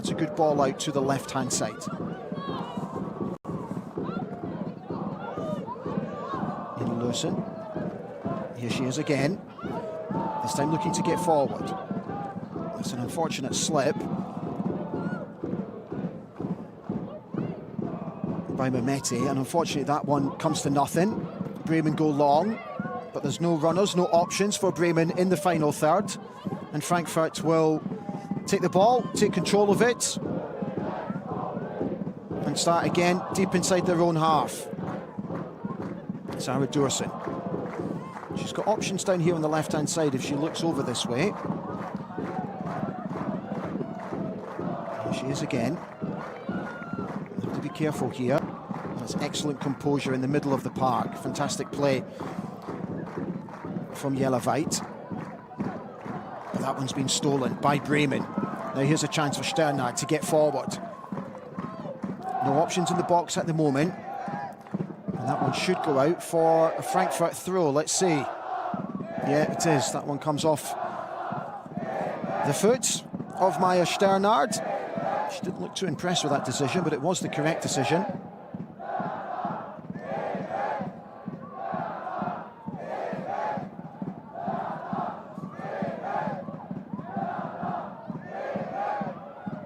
That's a good ball out to the left-hand side. In Lewson. Here she is again. This time looking to get forward. That's an unfortunate slip by Mehmeti, and unfortunately that one comes to nothing. Bremen go long, but there's no runners, no options for Bremen in the final third. And Frankfurt will take the ball, take control of it, and start again deep inside their own half. Sarah Durson. She's got options down here on the left-hand side if she looks over this way. Here she is again. Have to be careful here. That's excellent composure in the middle of the park. Fantastic play from Jeleveit. But that one's been stolen by Bremen. Now here's a chance for Sternard to get forward. No options in the box at the moment. And that one should go out for a Frankfurt throw. Let's see. Yeah, it is. That one comes off the foot of Maya Sternard. She didn't look too impressed with that decision, but it was the correct decision.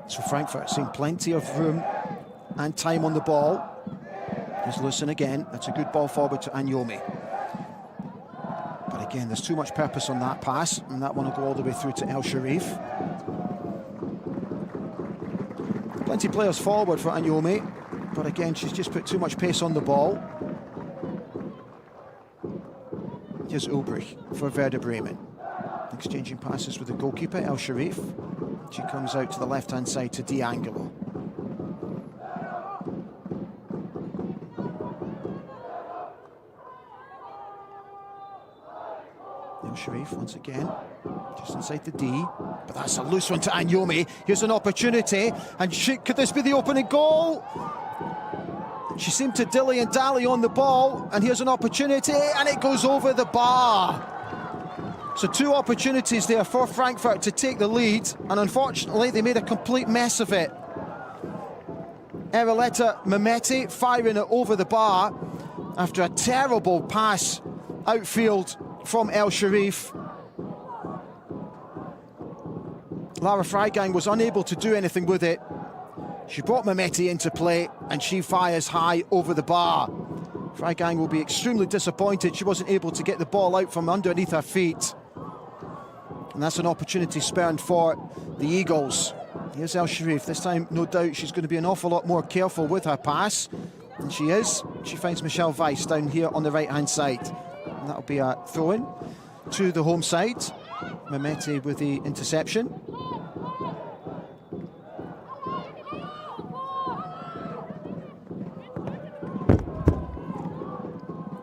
So Frankfurt seeing plenty of room and time on the ball. Here's Lewson again. That's a good ball forward to Anyomi. But again, there's too much purpose on that pass, and that one will go all the way through to El Sharif. Plenty of players forward for Anyomi, but again, she's just put too much pace on the ball. Here's Ulbrich for Werder Bremen. Exchanging passes with the goalkeeper, El Sharif. She comes out to the left-hand side to D'Angelo. El Sharif once again, just inside the D, but that's a loose one to Anyomi. Here's an opportunity, and could this be the opening goal? She seemed to dilly and dally on the ball, and here's an opportunity, and it goes over the bar. So two opportunities there for Frankfurt to take the lead, and unfortunately they made a complete mess of it. Ereletta Mehmeti firing it over the bar after a terrible pass outfield from El Sharif. Lara Freigang was unable to do anything with it. She brought Mehmeti into play, and she fires high over the bar. Freigang will be extremely disappointed she wasn't able to get the ball out from underneath her feet. And that's an opportunity spurned for the Eagles. Here's El Sharif. This time, no doubt, she's going to be an awful lot more careful with her pass. And she is. She finds Michelle Weiss down here on the right-hand side. And that'll be a throw-in to the home side. Mehmeti with the interception.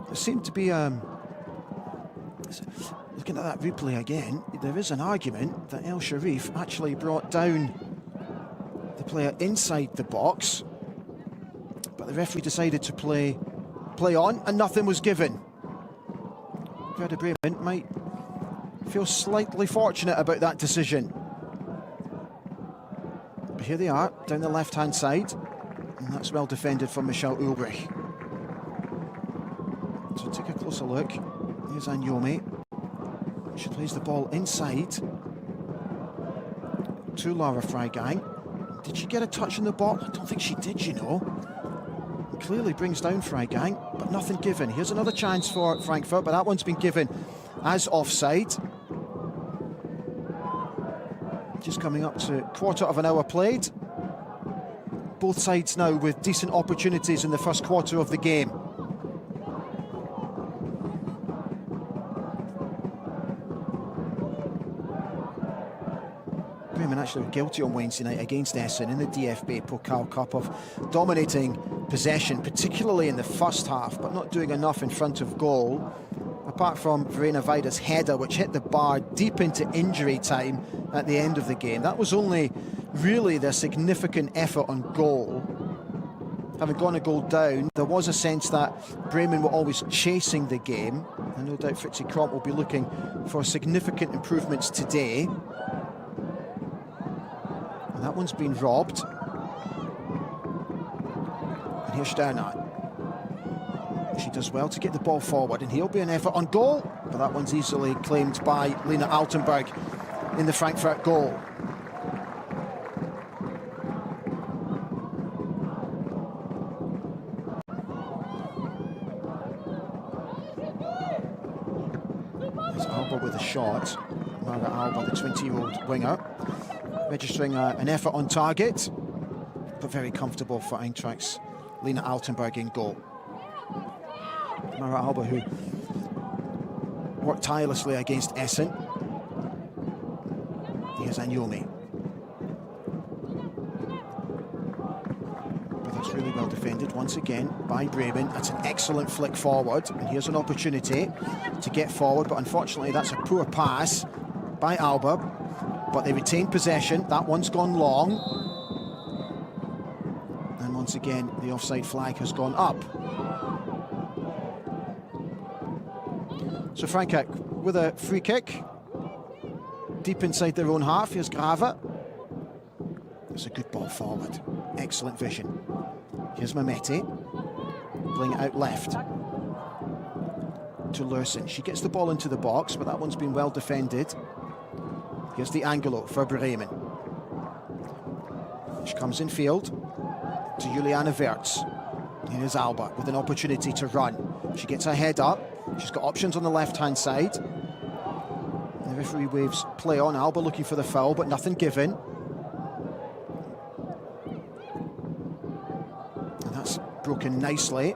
There seemed to be looking at that replay again, there is an argument that El Sharif actually brought down the player inside the box, but the referee decided to play on, and nothing was given. Werder Bremen might feel slightly fortunate about that decision. But here they are, down the left-hand side, and that's well defended from Michelle Ulbrich. So take a closer look. Here's Anyomi. She plays the ball inside to Lara Freigang. Did she get a touch in the ball? I don't think she did, you know. Clearly brings down Freigang, but nothing given. Here's another chance for Frankfurt, but that one's been given as offside. Just coming up to quarter of an hour played. Both sides now with decent opportunities in the first quarter of the game. Bremen actually were guilty on Wednesday night against Essen in the DFB-Pokal Cup of dominating possession, particularly in the first half, but not doing enough in front of goal. Apart from Verena Weider's header, which hit the bar deep into injury time at the end of the game. That was only really their significant effort on goal. Having gone a goal down, there was a sense that Bremen were always chasing the game, and no doubt Fritzi Kromp will be looking for significant improvements today. And that one's been robbed. And here's Sternat. She does well to get the ball forward, and he'll be an effort on goal, but that one's easily claimed by Lena Altenberg in the Frankfurt goal. There's Alba with a shot. Mara Alba, the 20-year-old winger, registering an effort on target, but very comfortable for Eintracht's Lena Altenberg in goal. Mara Alba, who worked tirelessly against Essen. Here's Anyomi. But that's really well defended once again by Bremen. That's an excellent flick forward, and here's an opportunity to get forward, but unfortunately that's a poor pass by Alba, but they retain possession. That one's gone long, and once again the offside flag has gone up. So Frankfurt with a free kick, deep inside their own half. Here's Grave. It's a good ball forward. Excellent vision. Here's Mehmeti, playing it out left to Lursen. She gets the ball into the box, but that one's been well defended. Here's the Angelo for Bremen. She comes in field to Juliana Wirtz. Here's Alba with an opportunity to run. She gets her head up. She's got options on the left-hand side. The referee waves play on. Alba looking for the foul, but nothing given. And that's broken nicely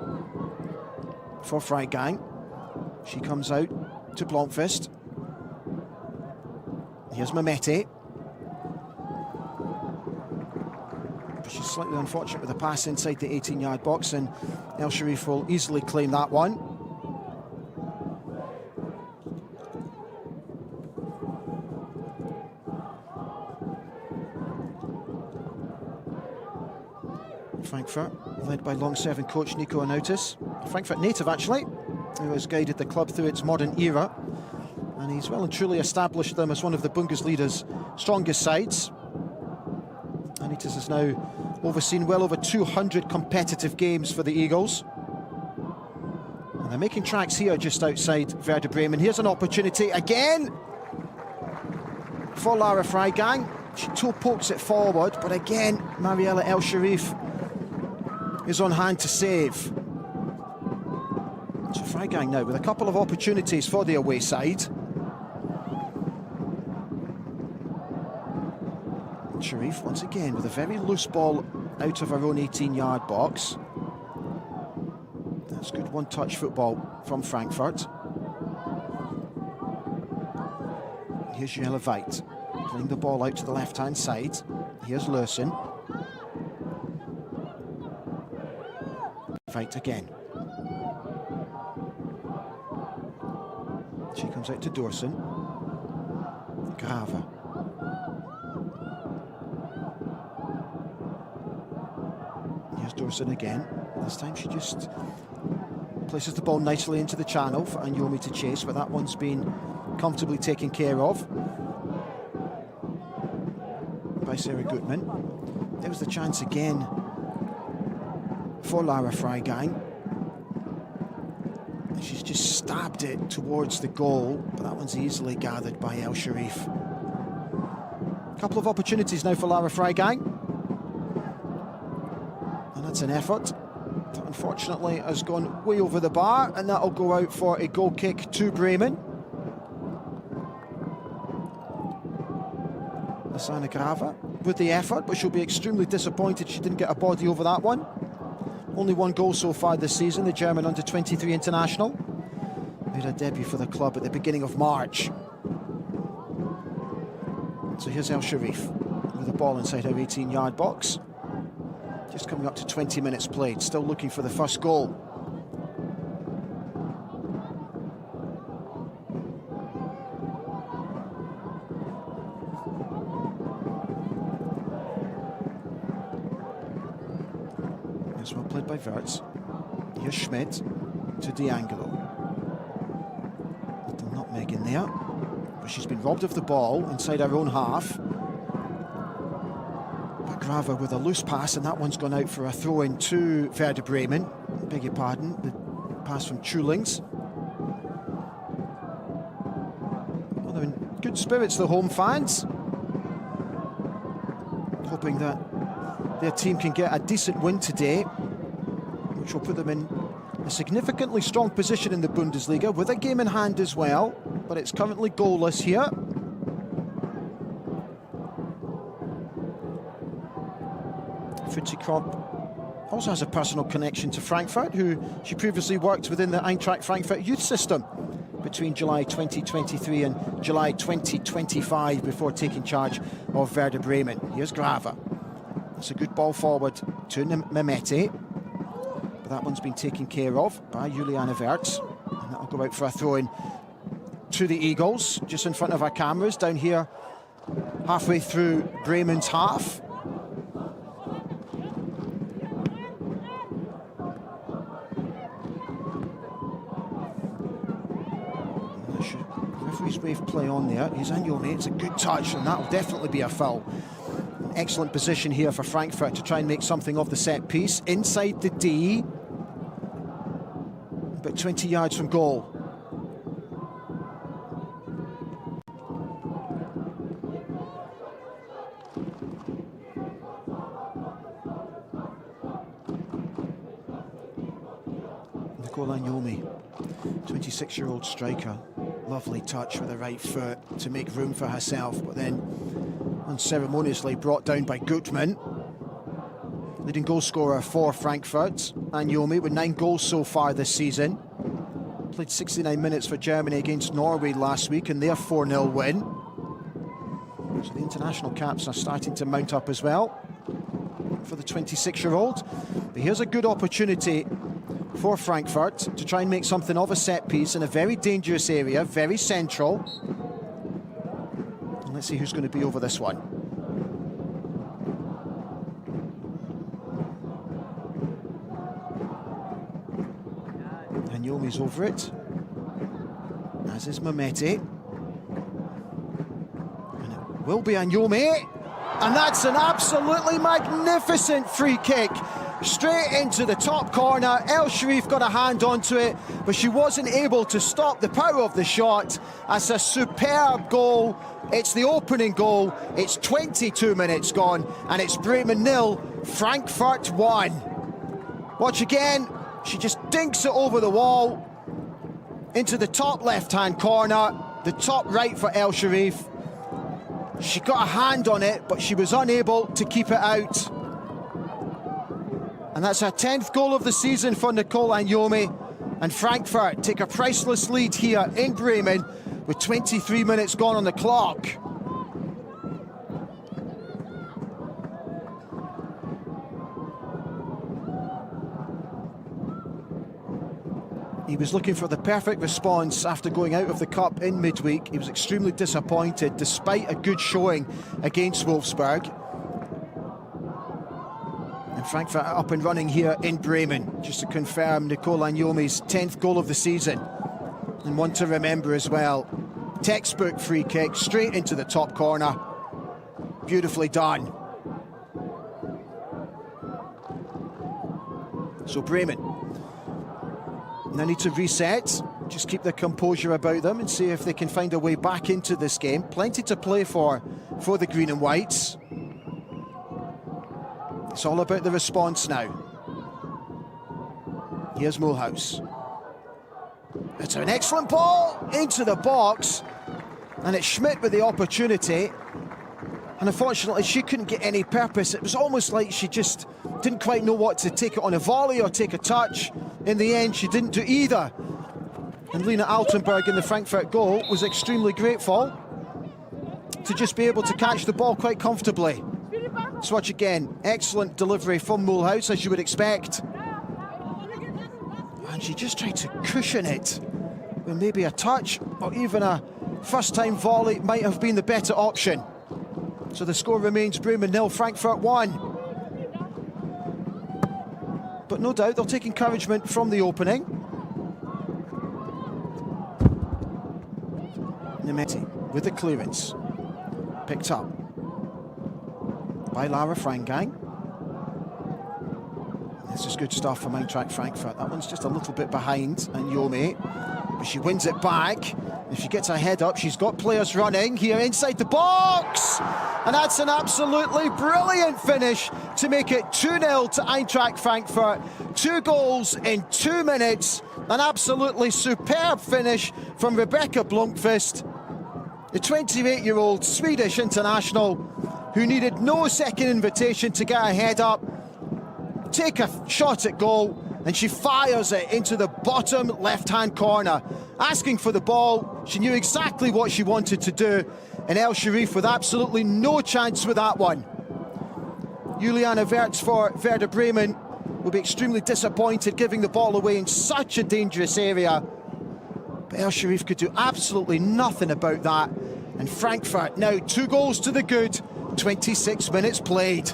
for Freigang. She comes out to Blomqvist. Here's Mehmeti. But she's slightly unfortunate with the pass inside the 18-yard box, and El Sharif will easily claim that one. Frankfurt, led by long-serving coach Nico Anautis. A Frankfurt native, actually, who has guided the club through its modern era. And he's well and truly established them as one of the Bundesliga's strongest sides. Anautis has now overseen well over 200 competitive games for the Eagles. And they're making tracks here just outside Werder Bremen. Here's an opportunity again for Lara Freigang. She toe pokes it forward, but again, Mariella El Sharif is on hand to save. So Freigang now with a couple of opportunities for the away side. Sharif once again with a very loose ball out of her own 18-yard box. That's good one-touch football from Frankfurt. Here's Jelle Veit playing the ball out to the left-hand side. Here's Lursen. Veit again. She comes out to Dorsen. Grave. Here's Dorsen again. This time she just places the ball nicely into the channel for Anyomi to chase, but that one's been comfortably taken care of by Sarah Gutmann. There was the chance again for Lara Freigang. She's just stabbed it towards the goal, but that one's easily gathered by El Sharif. A couple of opportunities now for Lara Freigang. And that's an effort that unfortunately has gone way over the bar, and that'll go out for a goal kick to Bremen. Asana Grave with the effort, but she'll be extremely disappointed she didn't get a body over that one. Only one goal so far this season, the German under-23 international. Made her debut for the club at the beginning of March. So here's El Sharif with the ball inside her 18-yard box. Just coming up to 20 minutes played, still looking for the first goal. Well played by Wirtz. Here's Schmidt to D'Angelo. Little nutmeg in there, but she's been robbed of the ball inside her own half. Grava with a loose pass, and that one's gone out for a throw-in to Werder Bremen. Beg your pardon, the pass from Chulings. Well, they're in good spirits, the home fans. Hoping that their team can get a decent win today, which will put them in a significantly strong position in the Bundesliga, with a game in hand as well, but it's currently goalless here. Fritzi Kropp also has a personal connection to Frankfurt, who she previously worked within the Eintracht Frankfurt youth system between July 2023 and July 2025 before taking charge of Werder Bremen. Here's Grava. That's a good ball forward to Mehmeti, but that one's been taken care of by Juliana Wertz, and that'll go out for a throw-in to the Eagles, just in front of our cameras down here, halfway through Bremen's half. Referee's wave play on there. Here's Anyomi. It's a good touch, and that'll definitely be a foul. An excellent position here for Frankfurt to try and make something of the set piece. Inside the D, about 20 yards from goal. Nicole Anyomi, 26-year-old striker. Lovely touch with the right foot to make room for herself, but then unceremoniously brought down by Gutmann. Leading goal scorer for Frankfurt, Anyomi, with 9 goals so far this season. Played 69 minutes for Germany against Norway last week in their 4-0 win. So the international caps are starting to mount up as well for the 26-year-old. But here's a good opportunity for Frankfurt to try and make something of a set piece in a very dangerous area, very central. And let's see who's going to be over this one. Anyomi's over it, as is Mehmeti. And it will be Anyomi, and that's an absolutely magnificent free kick. Straight into the top corner. El Sharif got a hand onto it, but she wasn't able to stop the power of the shot. That's a superb goal. It's the opening goal. It's 22 minutes gone, and it's Bremen 0, Frankfurt 1. Watch again. She just dinks it over the wall into the top left-hand corner, the top right for El Sharif. She got a hand on it, but she was unable to keep it out. And that's her 10th goal of the season for Nicole Anyomi. And Frankfurt take a priceless lead here in Bremen with 23 minutes gone on the clock. He was looking for the perfect response after going out of the cup in midweek. He was extremely disappointed despite a good showing against Wolfsburg. Frankfurt are up and running here in Bremen, just to confirm Nicole Anyomi's 10th goal of the season. And one to remember as well. Textbook free kick, straight into the top corner. Beautifully done. So Bremen now need to reset, just keep their composure about them and see if they can find a way back into this game. Plenty to play for the green and whites. It's all about the response now. Here's Mulhouse. It's an excellent ball into the box, and it's Schmidt with the opportunity. And unfortunately, she couldn't get any purpose. It was almost like she just didn't quite know what to take it on a volley or take a touch. In the end, she didn't do either. And Lena Altenberg in the Frankfurt goal was extremely grateful to just be able to catch the ball quite comfortably. So watch again, excellent delivery from Mulhouse, as you would expect. And she just tried to cushion it with maybe a touch or even a first-time volley might have been the better option. So the score remains Bremen 0, Frankfurt 1. But no doubt they'll take encouragement from the opening. Nemeti with the clearance. Picked up. by Lara Frangang. This is good stuff from Eintracht Frankfurt. That one's just a little bit behind Anyomi, but she wins it back. If she gets her head up, she's got players running here inside the box. And that's an absolutely brilliant finish to make it 2-0 to Eintracht Frankfurt. 2 goals in 2 minutes. An absolutely superb finish from Rebecca Blomqvist, the 28-year-old Swedish international who needed no second invitation to get her head up, take a shot at goal, and she fires it into the bottom left-hand corner. Asking for the ball, she knew exactly what she wanted to do, and El Sharif with absolutely no chance with that one. Juliana Wertz for Werder Bremen will be extremely disappointed giving the ball away in such a dangerous area. But El Sharif could do absolutely nothing about that. And Frankfurt now 2 goals to the good, 26 minutes played.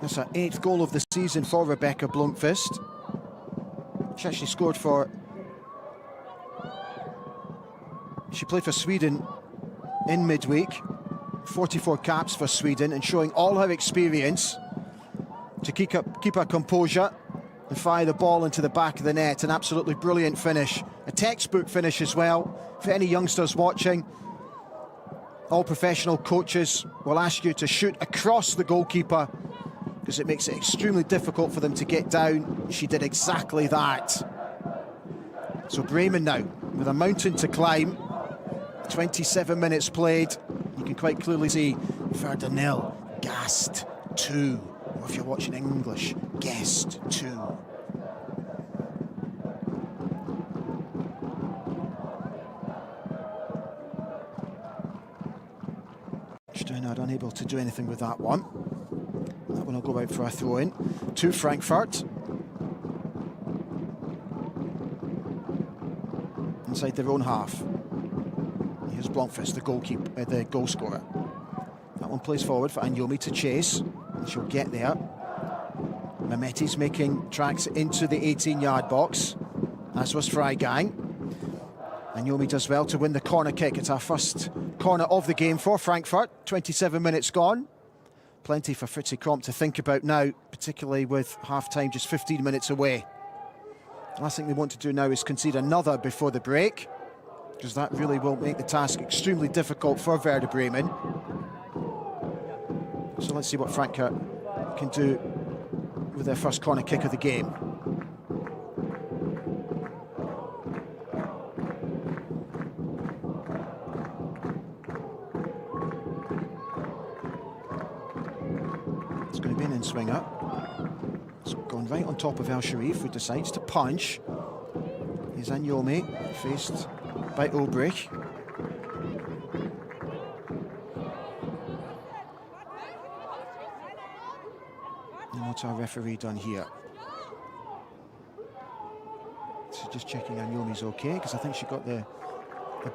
That's her 8th goal of the season for Rebecca Blomqvist. She actually scored for... She played for Sweden in midweek. 44 caps for Sweden, and showing all her experience to keep her composure and fire the ball into the back of the net. An absolutely brilliant finish. A textbook finish as well. For any youngsters watching, all professional coaches will ask you to shoot across the goalkeeper because it makes it extremely difficult for them to get down. She did exactly that. So Bremen now with a mountain to climb. 27 minutes played. You can quite clearly see Werder 0, Gast 2. Or if you're watching English, Guest 2. Steinhardt unable to do anything with that one. That one will go out for a throw-in to Frankfurt. Inside their own half. Here's Blomqvist, the goal scorer. That one plays forward for Anyomi to chase, and she'll get there. Mehmeti's making tracks into the 18-yard box, as was Freigang. Anyomi does well to win the corner kick. It's our first corner of the game for Frankfurt. 27 minutes gone. Plenty for Fritzi Kromp to think about now, particularly with half-time just 15 minutes away. The last thing they want to do now is concede another before the break, because that really will make the task extremely difficult for Werder Bremen. So let's see what Frankfurt can do with their first corner kick of the game. It's going to be an in-swinger. It's going right on top of El Sharif, who decides to punch. Here's Anyomi, faced by Ulbrich. And what's our referee done here? So just checking Anyomi's okay, because I think she got the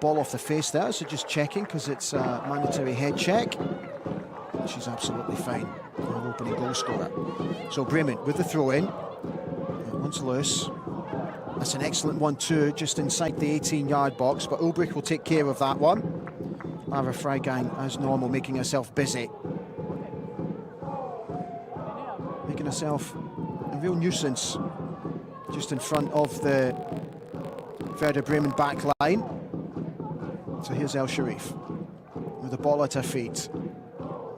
ball off the face there, so just checking, because it's a mandatory head check. She's absolutely fine, our opening goal scorer. So Bremen with the throw-in. That one's loose. That's an excellent 1-2 just inside the 18-yard box, but Ulbrich will take care of that one. Lara Freigang, as normal, making herself busy. Making herself a real nuisance just in front of the Werder Bremen back line. So here's El Sharif with the ball at her feet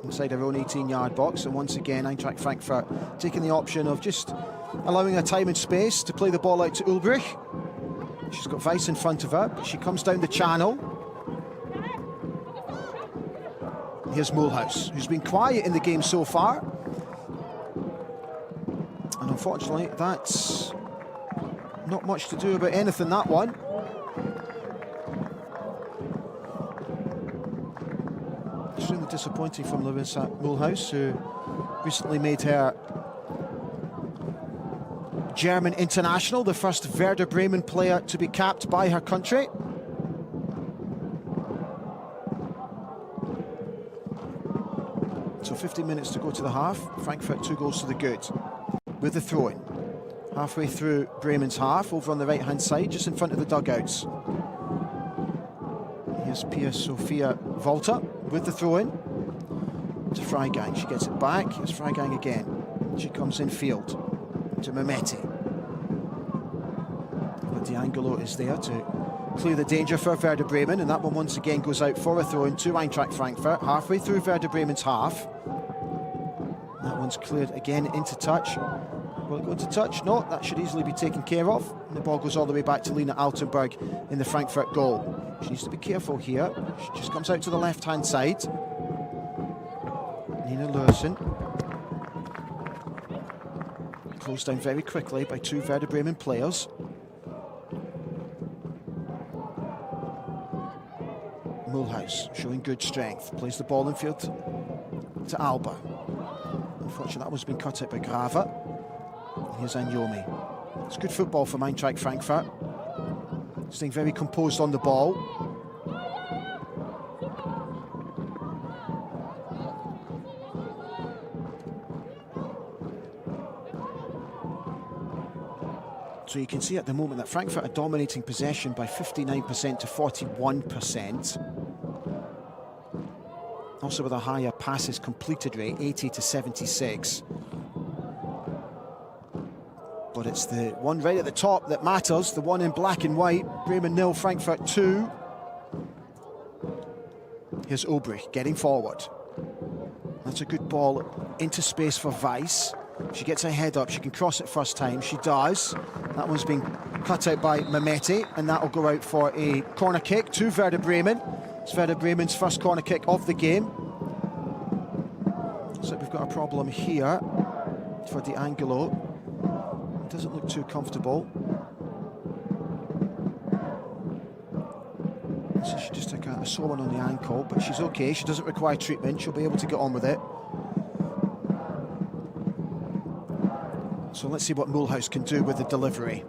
inside her own 18-yard box, and once again Eintracht Frankfurt taking the option of just allowing her time and space to play the ball out to Ulbrich. She's got Weiss in front of her, but she comes down the channel. Here's Mulhouse, who's been quiet in the game so far, and unfortunately that's not much to do about anything, that one. Extremely disappointing from Larissa Mulhouse, who recently made her German international, the first Werder Bremen player to be capped by her country. So 15 minutes to go to the half. Frankfurt 2 goals to the good. with the throw-in. Halfway through Bremen's half, over on the right-hand side, just in front of the dugouts. Here's Pia Sofia Volta with the throw-in to Freigang. She gets it back. Here's Freigang again. She comes in field to Mehmeti. But D'Angelo is there to clear the danger for Werder Bremen, and that one once again goes out for a throw-in to Eintracht Frankfurt, halfway through Werder Bremen's half. That one's cleared again into touch. Will it go into touch? No, that should easily be taken care of. And the ball goes all the way back to Lena Altenberg in the Frankfurt goal. She needs to be careful here. She just comes out to the left-hand side. Nina Lursen. Closed down very quickly by two Werder Bremen players. Mulhouse showing good strength. Plays the ball in field to Alba. Unfortunately, that one's been cut out by Grava. Here's Anyomi. It's good football from Eintracht Frankfurt. Staying very composed on the ball. So you can see at the moment that Frankfurt are dominating possession by 59% to 41%. Also with a higher passes completed rate, 80 to 76. But it's the one right at the top that matters, the one in black and white. Bremen 0, Frankfurt 2. Here's Ulbrich getting forward. That's a good ball into space for Weiss. She gets her head up, she can cross it first time, she does. That one's been cut out by Mehmeti, and that will go out for a corner kick to Werder Bremen. It's Werder Bremen's first corner kick of the game. So we've got a problem here for D'Angelo. Doesn't look too comfortable. So she just took a sore one on the ankle, but she's okay. She doesn't require treatment. She'll be able to get on with it. So let's see what Mulhouse can do with the delivery.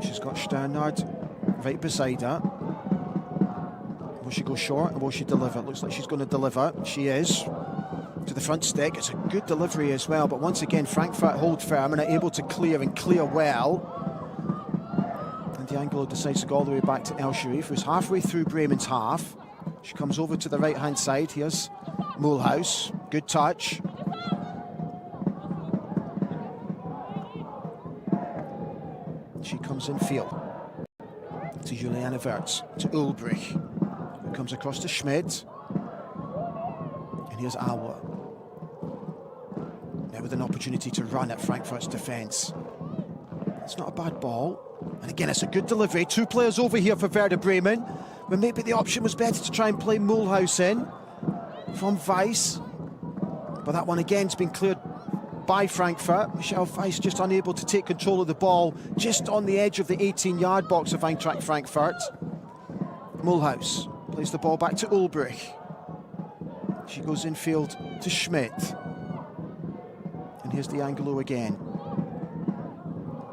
She's got Sternard right beside her. Will she go short or will she deliver? It looks like she's going to deliver. She is. To the front stick. It's a good delivery as well, but once again Frankfurt hold firm and are able to clear and clear well. And D'Angelo decides to go all the way back to El Sharif, who's halfway through Bremen's half. She comes over to the right-hand side. Here's Mulhouse. Good touch. She comes in field to Juliana Wirtz, to Ulbrich, who comes across to Schmidt. And here's Alwa. Now with an opportunity to run at Frankfurt's defence. It's not a bad ball. And again, it's a good delivery. Two players over here for Werder Bremen. But maybe the option was better to try and play Mulhouse in from Weiss. But that one again has been cleared by Frankfurt. Michelle Weiss just unable to take control of the ball just on the edge of the 18-yard box of Eintracht Frankfurt. Mulhouse plays the ball back to Ulbrich. She goes infield to Schmidt. And here's D'Angelo again.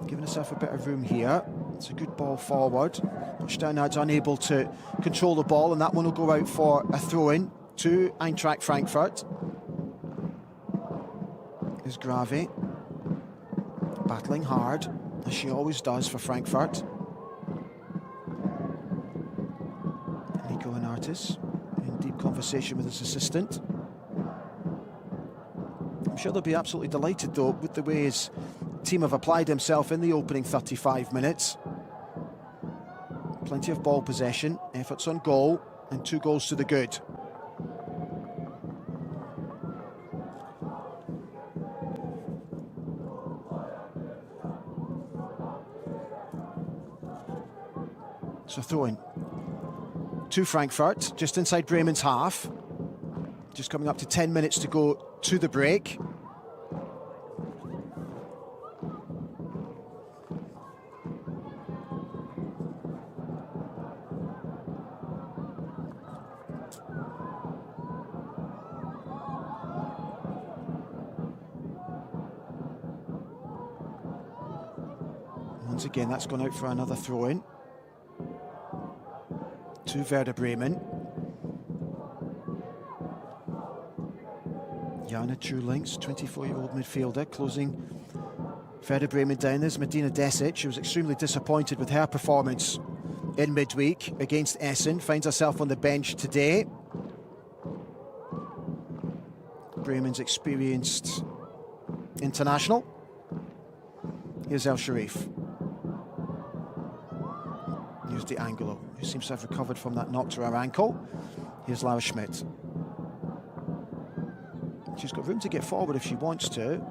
Giving herself a bit of room here. It's a good ball forward. But Sternhard's unable to control the ball, and that one will go out for a throw-in to Eintracht Frankfurt. Is Grave battling hard, as she always does for Frankfurt. Nico Anartis in deep conversation with his assistant. I'm sure they'll be absolutely delighted though with the way his team have applied himself in the opening 35 minutes. Plenty of ball possession, efforts on goal, and 2 goals to the good. So throw-in to Frankfurt, just inside Bremen's half. Just coming up to 10 minutes to go to the break. Once again, that's gone out for another throw-in to Werder Bremen. Jana Trulinks, 24-year-old midfielder, closing Werder Bremen down. There's Medina Desic. She was extremely disappointed with her performance in midweek against Essen. Finds herself on the bench today. Bremen's experienced international. Here's El Sharif. Here's D'Angelo, who seems to have recovered from that knock to her ankle. Here's Lara Schmidt. She's got room to get forward if she wants to.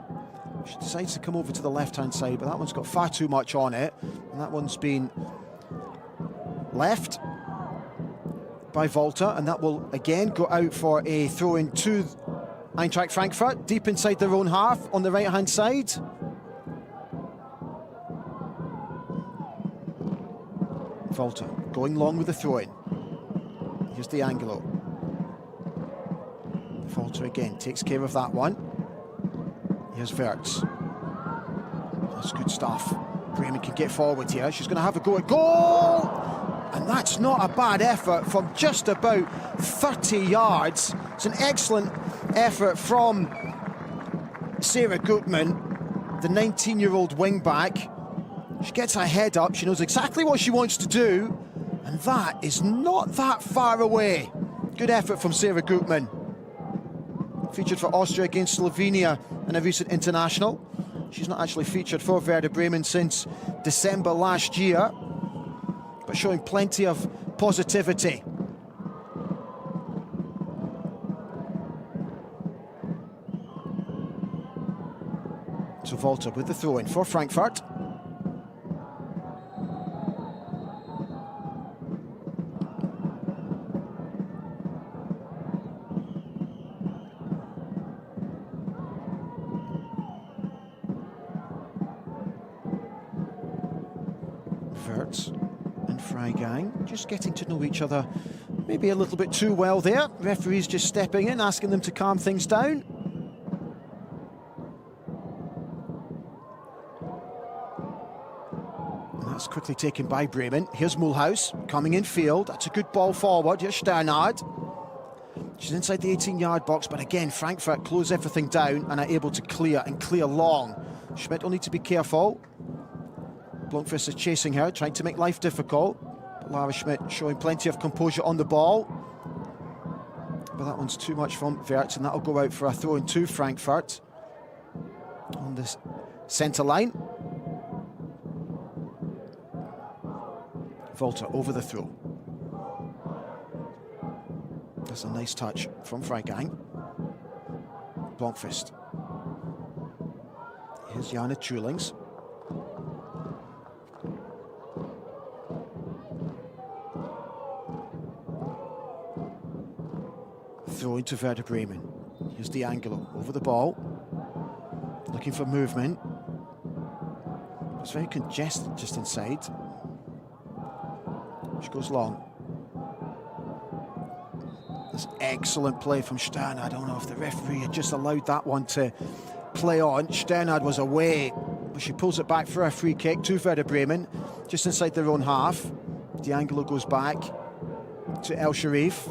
She decides to come over to the left-hand side, but that one's got far too much on it. And that one's been left by Volta, and that will again go out for a throw-in to Eintracht Frankfurt, deep inside their own half on the right-hand side. Volta going long with the throw-in. Here's D'Angelo. Volta again takes care of that one. Here's Wirtz. That's good stuff. Bremen can get forward here. She's going to have a go at goal! And that's not a bad effort from just about 30 yards. It's an excellent effort from Sarah Gutman, the 19-year-old wing-back. She gets her head up. She knows exactly what she wants to do. And that is not that far away. Good effort from Sarah Gutman. Featured for Austria against Slovenia in a recent international. She's not actually featured for Werder Bremen since December last year, but showing plenty of positivity. So Volta with the throw-in for Frankfurt. Wirtz and Freigang just getting to know each other maybe a little bit too well there. Referee's just stepping in, asking them to calm things down. And that's quickly taken by Bremen. Here's Mulhouse coming in field. That's a good ball forward. Here's Sternhard. She's inside the 18-yard box, but again, Frankfurt close everything down and are able to clear and clear long. Schmidt will need to be careful. Blomqvist is chasing her, trying to make life difficult. But Lara Schmidt showing plenty of composure on the ball. But that one's too much from Wirtz, and that'll go out for a throw-in to Frankfurt. On this centre line. Volta over the throw. That's a nice touch from Freigang. Blomqvist. Here's Jana Trulinks. Throw into Werder Bremen. Here's D'Angelo over the ball. Looking for movement. It's very congested just inside. She goes long. This excellent play from Stern. I don't know if the referee had just allowed that one to play on. Sternhard was away, but she pulls it back for a free kick to Werder Bremen, just inside their own half. D'Angelo goes back to El Sharif.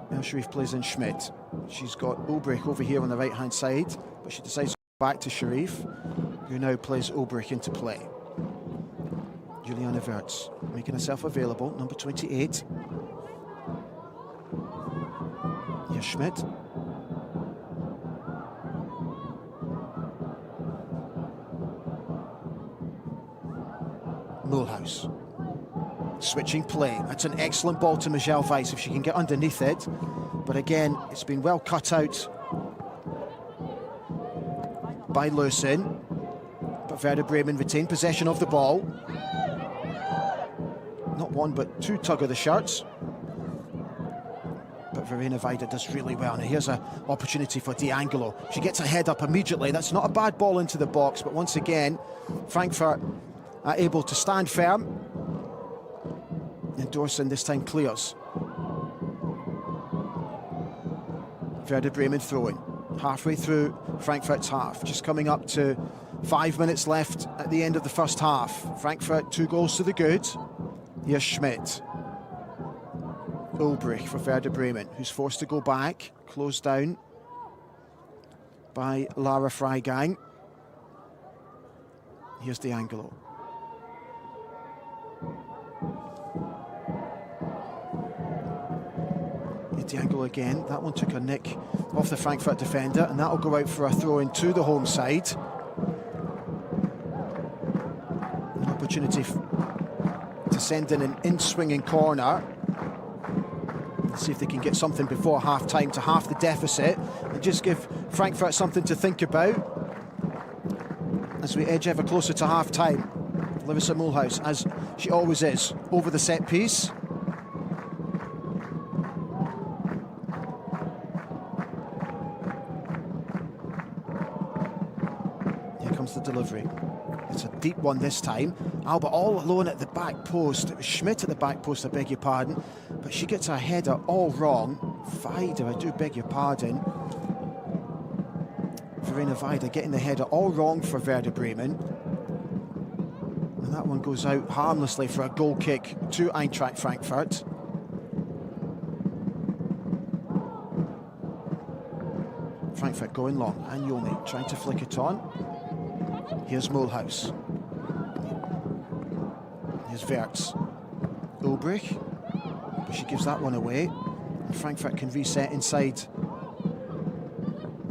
El Sharif plays in Schmidt. She's got Ulbrich over here on the right-hand side, but she decides to go back to Sharif, who now plays Ulbrich into play. Juliana Wirtz making herself available, number 28. Here's Schmidt. Mulhouse. Switching play. That's an excellent ball to Michelle Weiss if she can get underneath it. But again, it's been well cut out by Lösen. But Werder Bremen retain possession of the ball. Not one, but two tug of the shirts. But Verena Weider does really well. And here's an opportunity for D'Angelo. She gets her head up immediately. That's not a bad ball into the box. But once again, Frankfurt are able to stand firm. And Dorsen this time clears. Werder Bremen throwing. Halfway through Frankfurt's half. Just coming up to 5 minutes left at the end of the first half. Frankfurt 2 goals to the good. Here's Schmidt. Ulbrich for Werder Bremen, who's forced to go back. Closed down by Lara Freigang. Here's D'Angelo. D'Angelo again. That one took a nick off the Frankfurt defender, and that'll go out for a throw-in to the home side. An opportunity to send in an in-swinging corner. Let's see if they can get something before half-time to half the deficit and just give Frankfurt something to think about as we edge ever closer to half-time. Larissa Mulhouse, as she always is, over the set piece. The delivery. It's a deep one this time. Alba all alone at the back post. It was Schmidt at the back post, I beg your pardon. But she gets her header all wrong. Vida, I do beg your pardon. Verena Vida getting the header all wrong for Werder Bremen. And that one goes out harmlessly for a goal kick to Eintracht Frankfurt. Frankfurt going long. Anyomi trying to flick it on. Here's Mulhouse. Here's Wertz. Ulbrich. But she gives that one away. And Frankfurt can reset inside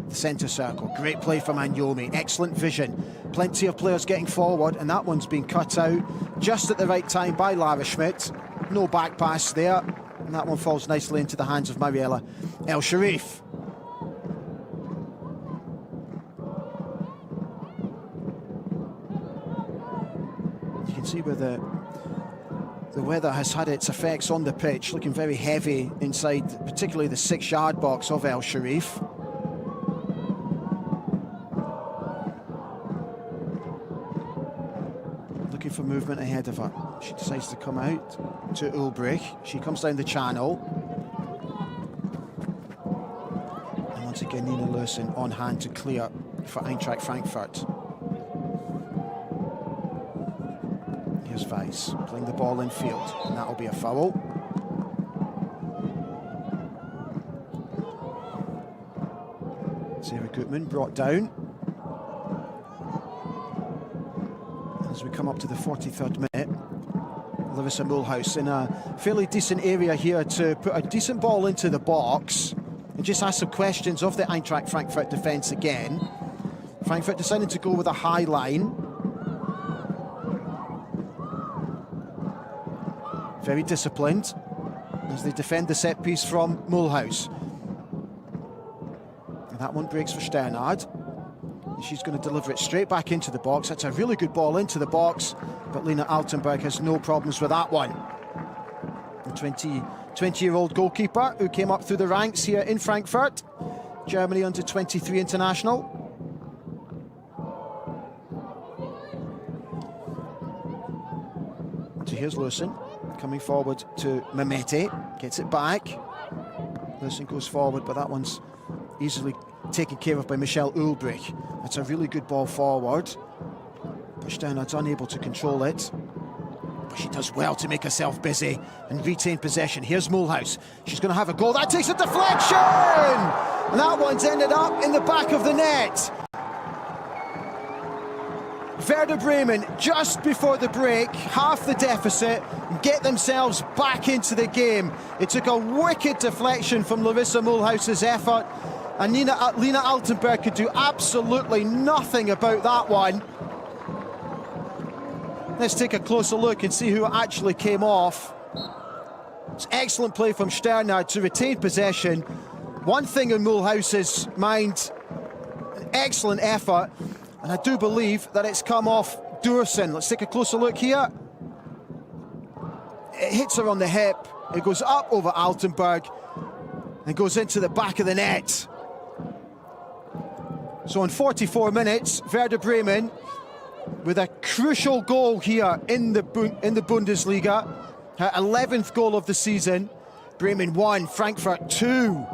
the centre circle. Great play from Anyomi. Excellent vision. Plenty of players getting forward, and that one's been cut out just at the right time by Lara Schmidt. No back pass there. And that one falls nicely into the hands of Mariella El Sharif. See where the weather has had its effects on the pitch, looking very heavy inside, particularly the 6-yard box of El Sharif. Looking for movement ahead of her. She decides to come out to Ulbrich. She comes down the channel. And once again, Nina Lewson on hand to clear for Eintracht Frankfurt. Weiss playing the ball in field, and that'll be a foul. Sarah Gutman brought down. As we come up to the 43rd minute, Larissa Mulhouse in a fairly decent area here to put a decent ball into the box and just ask some questions of the Eintracht Frankfurt defence again. Frankfurt decided to go with a high line. Very disciplined as they defend the set piece from Mulhouse. And that one breaks for Sternhard. She's going to deliver it straight back into the box. That's a really good ball into the box, but Lena Altenberg has no problems with that one. The 20-year-old goalkeeper who came up through the ranks here in Frankfurt, Germany under-23 international. So here's Lewson. Coming forward to Mehmeti, gets it back. Lewson goes forward, but that one's easily taken care of by Michelle Ulbrich. That's a really good ball forward, but Sternhard's unable to control it. But she does well to make herself busy and retain possession. Here's Mulhouse. She's going to have a goal. That takes a deflection! And that one's ended up in the back of the net. Werder Bremen, just before the break, half the deficit, get themselves back into the game. It took a wicked deflection from Larissa Mulhouse's effort, and Lena Altenberg could do absolutely nothing about that one. Let's take a closer look and see who actually came off. It's excellent play from Sternhard to retain possession. One thing in Mulhouse's mind, an excellent effort. And I do believe that it's come off Dursun. Let's take a closer look here. It hits her on the hip. It goes up over Altenberg and goes into the back of the net. So in 44 minutes, Werder Bremen with a crucial goal here in the Bundesliga. Her 11th goal of the season. Bremen 1, Frankfurt 2.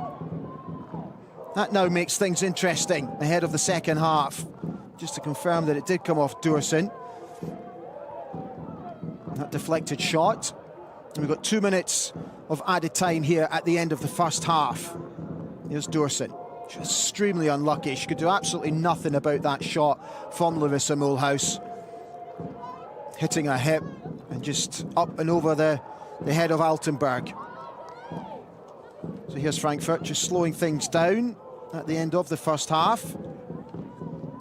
That now makes things interesting ahead of the second half. Just to confirm that it did come off Dursun. That deflected shot. And we've got 2 minutes of added time here at the end of the first half. Here's Dursun. Extremely unlucky. She could do absolutely nothing about that shot from Larissa Mulhouse. Hitting her hip and just up and over the head of Altenberg. So here's Frankfurt just slowing things down at the end of the first half.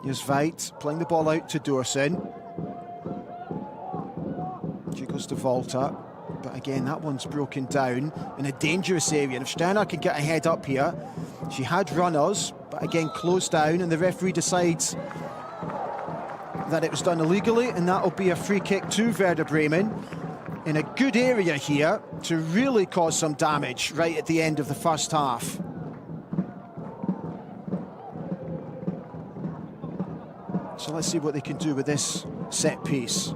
Here's Veit playing the ball out to Dorsen. She goes to Volta, but again, that one's broken down in a dangerous area. And if Sterner can get a head up here, she had runners, but again, closed down, and the referee decides that it was done illegally, and that'll be a free kick to Werder Bremen in a good area here to really cause some damage right at the end of the first half. So let's see what they can do with this set piece.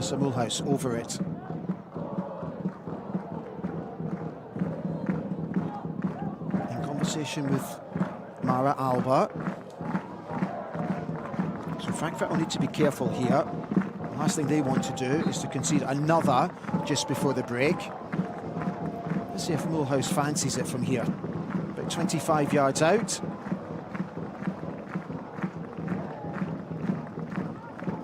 Larissa Mulhouse over it. In conversation with Mara Alba. So Frankfurt will need to be careful here. The last thing they want to do is to concede another just before the break. Let's see if Mulhouse fancies it from here. About 25 yards out.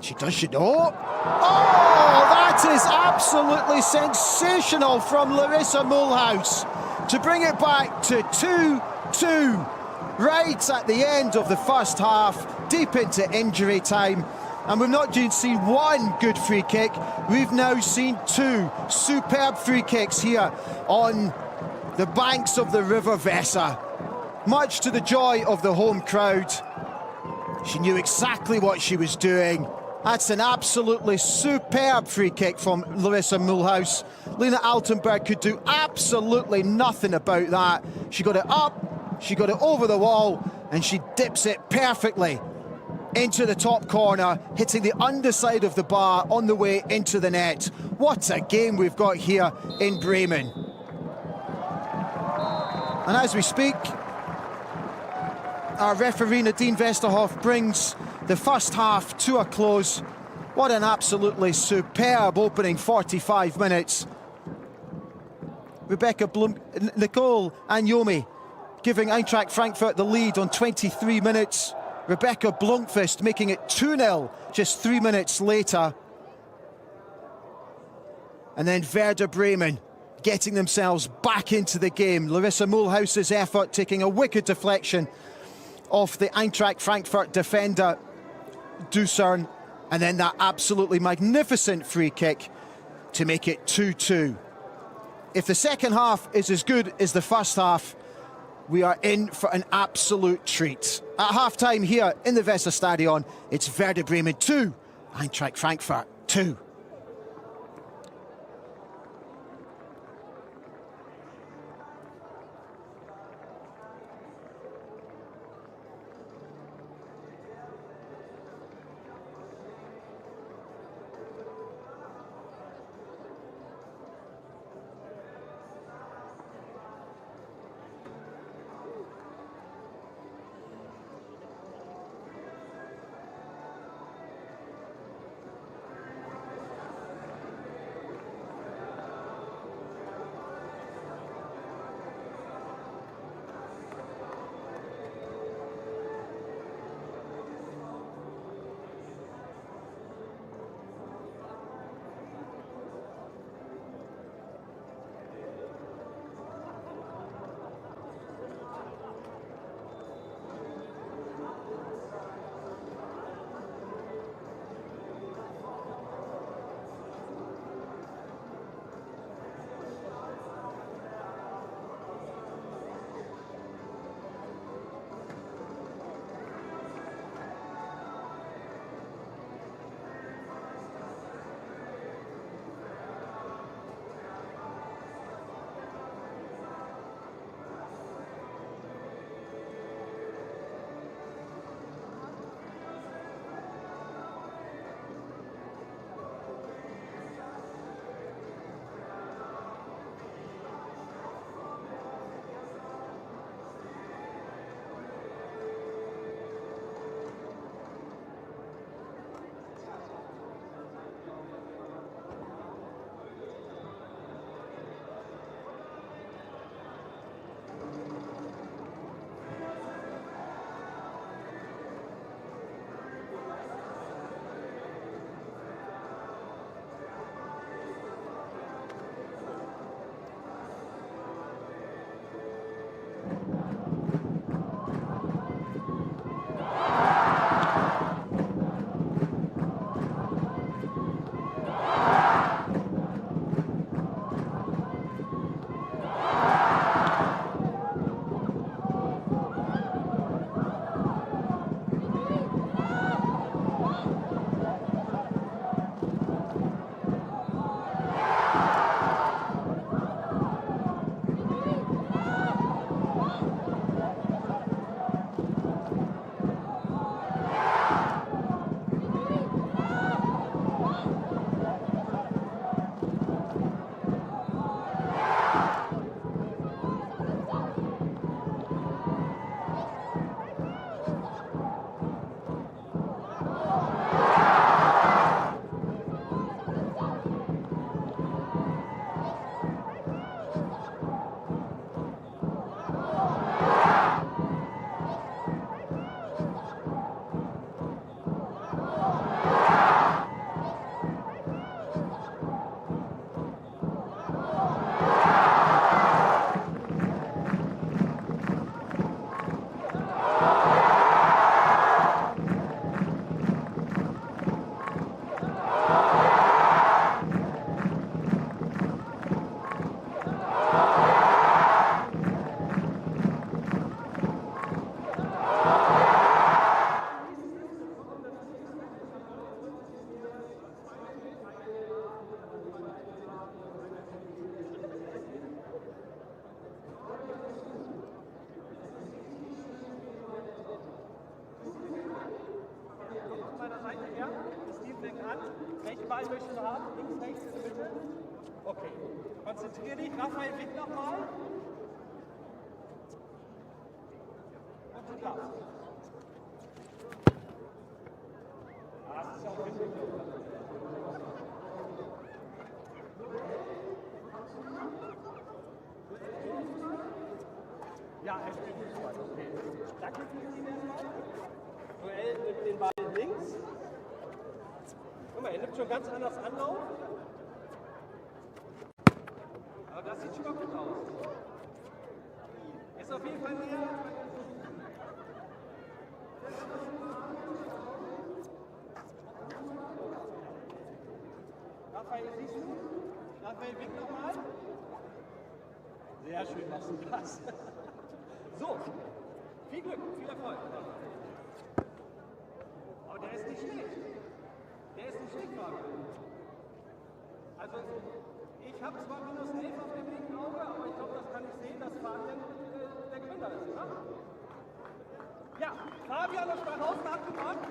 She does, she oh! Oh, that is absolutely sensational from Larissa Mulhouse to bring it back to 2-2 right at the end of the first half, deep into injury time. And we've not just seen one good free kick, we've now seen two superb free kicks here on the banks of the River Weser. Much to the joy of the home crowd. She knew exactly what she was doing. That's an absolutely superb free kick from Larissa Mulhouse. Lena Altenberg could do absolutely nothing about that. She got it up, she got it over the wall, and she dips it perfectly into the top corner, hitting the underside of the bar on the way into the net. What a game we've got here in Bremen. And as we speak, our referee Nadine Westerhoff brings the first half to a close. What an absolutely superb opening 45 minutes. Nicole Anyomi giving Eintracht Frankfurt the lead on 23 minutes. Rebecca Blomqvist making it 2-0 just 3 minutes later. And then Werder Bremen getting themselves back into the game. Larissa Mulhouse's effort taking a wicked deflection off the Eintracht Frankfurt defender Dusern, and then that absolutely magnificent free kick to make it 2-2. If the second half is as good as the first half, we are in for an absolute treat. At half-time here in the Weserstadion, it's Werder Bremen 2, Eintracht Frankfurt 2. Welchen Ball möchtest du haben? Links, rechts, in der Mitte? Okay. Konzentrier dich. Raphael, wick nochmal. Und du darfst. Ah, das ist ja auch wichtig. Ja, er spielt Fußball. Okay. Danke für ihn erstmal. Duell mit den Ball links. Guck mal, er nimmt schon ganz anders Anlauf. Aber das sieht schon mal gut aus. Ist auf jeden Fall näher. Raphael, siehst du? Raphael, wick nochmal. Sehr schön, machst du das. So, viel Glück, viel Erfolg. Aber der ist nicht schlecht. Der ist nicht schlecht, Fabian. Also, ich habe zwar -11 auf dem linken Auge, aber ich glaube, das kann ich sehen, dass Fabian der Gewinner ist, oder? Ja, Fabian aus Steinhausen hat gewonnen.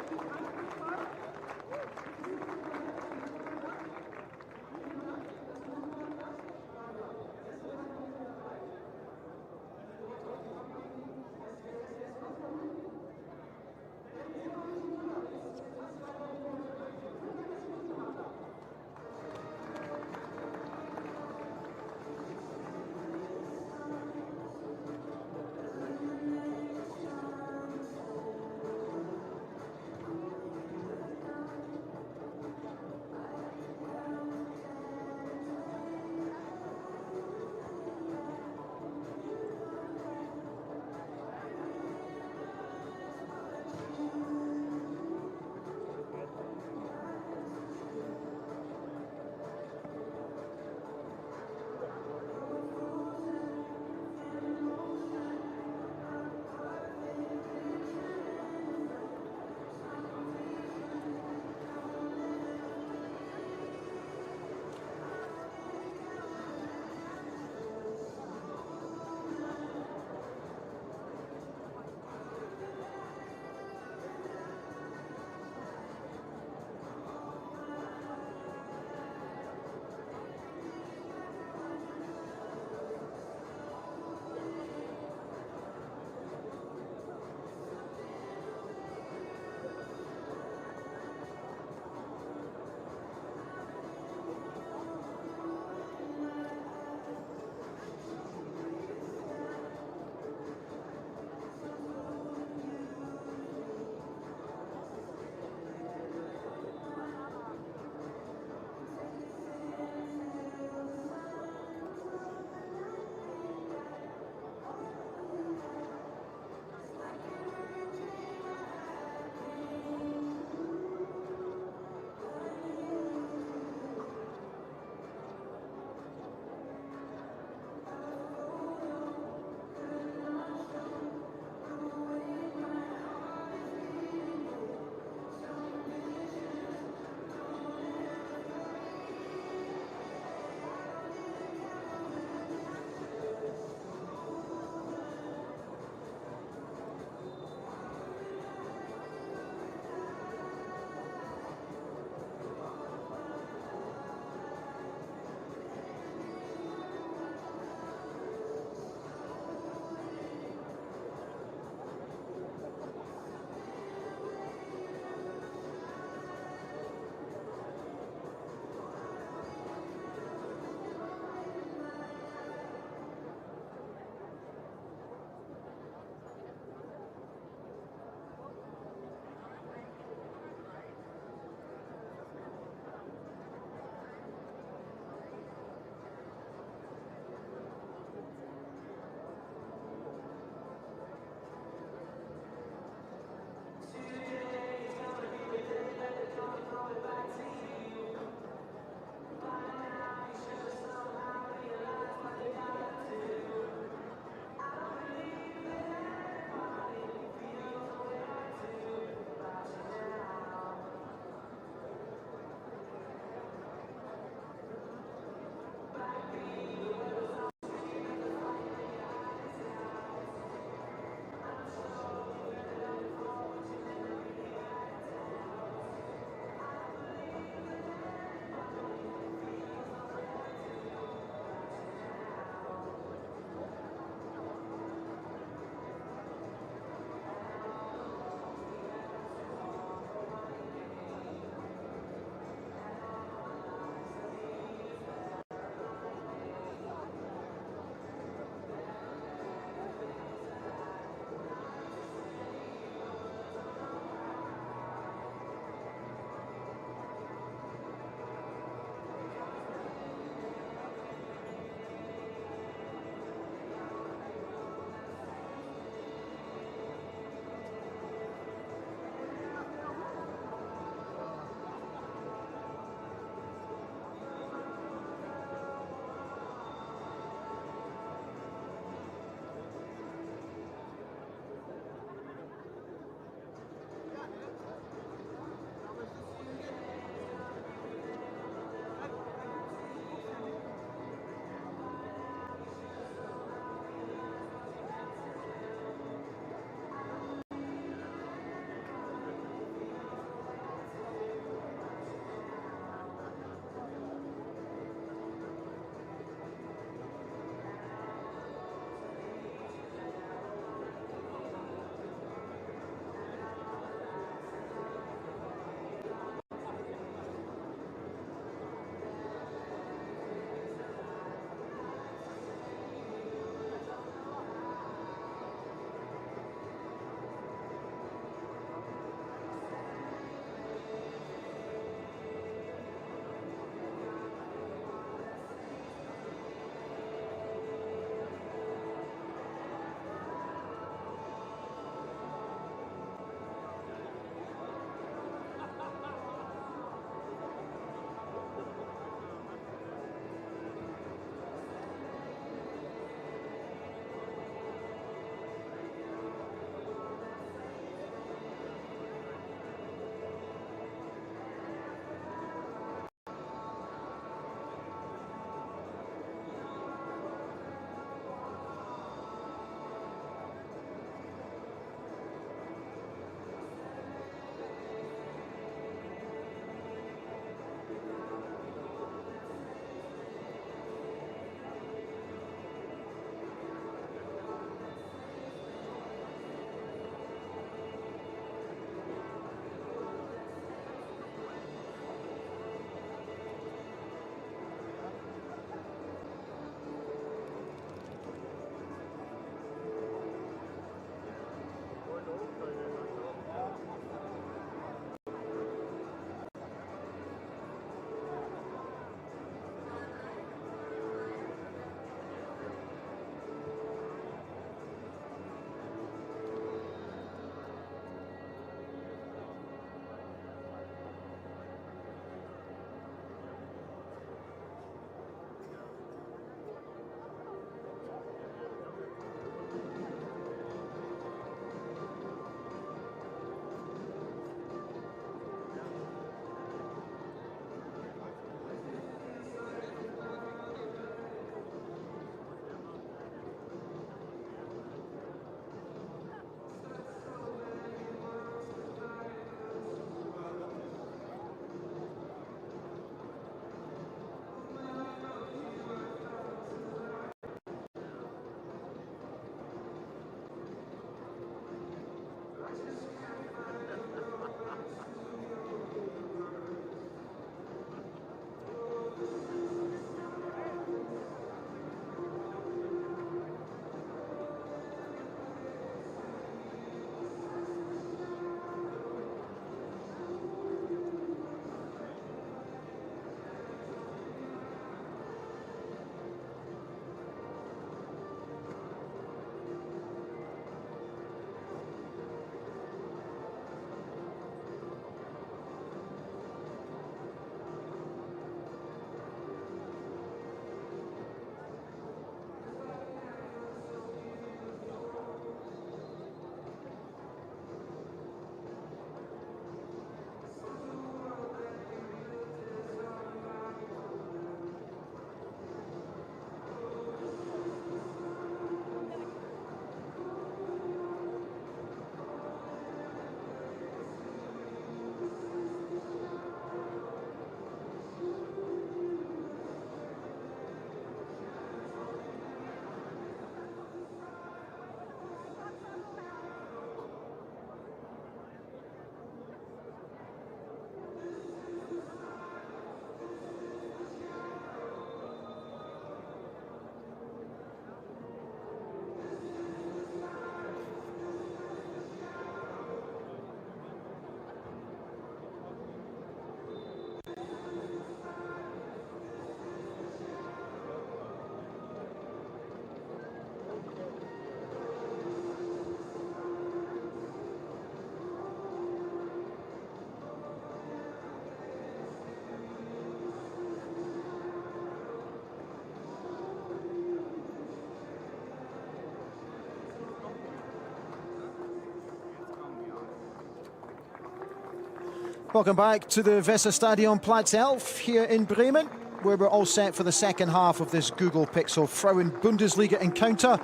Welcome back to the Weserstadionplatz 11 here in Bremen, where we're all set for the second half of this Google Pixel Frauen-Bundesliga encounter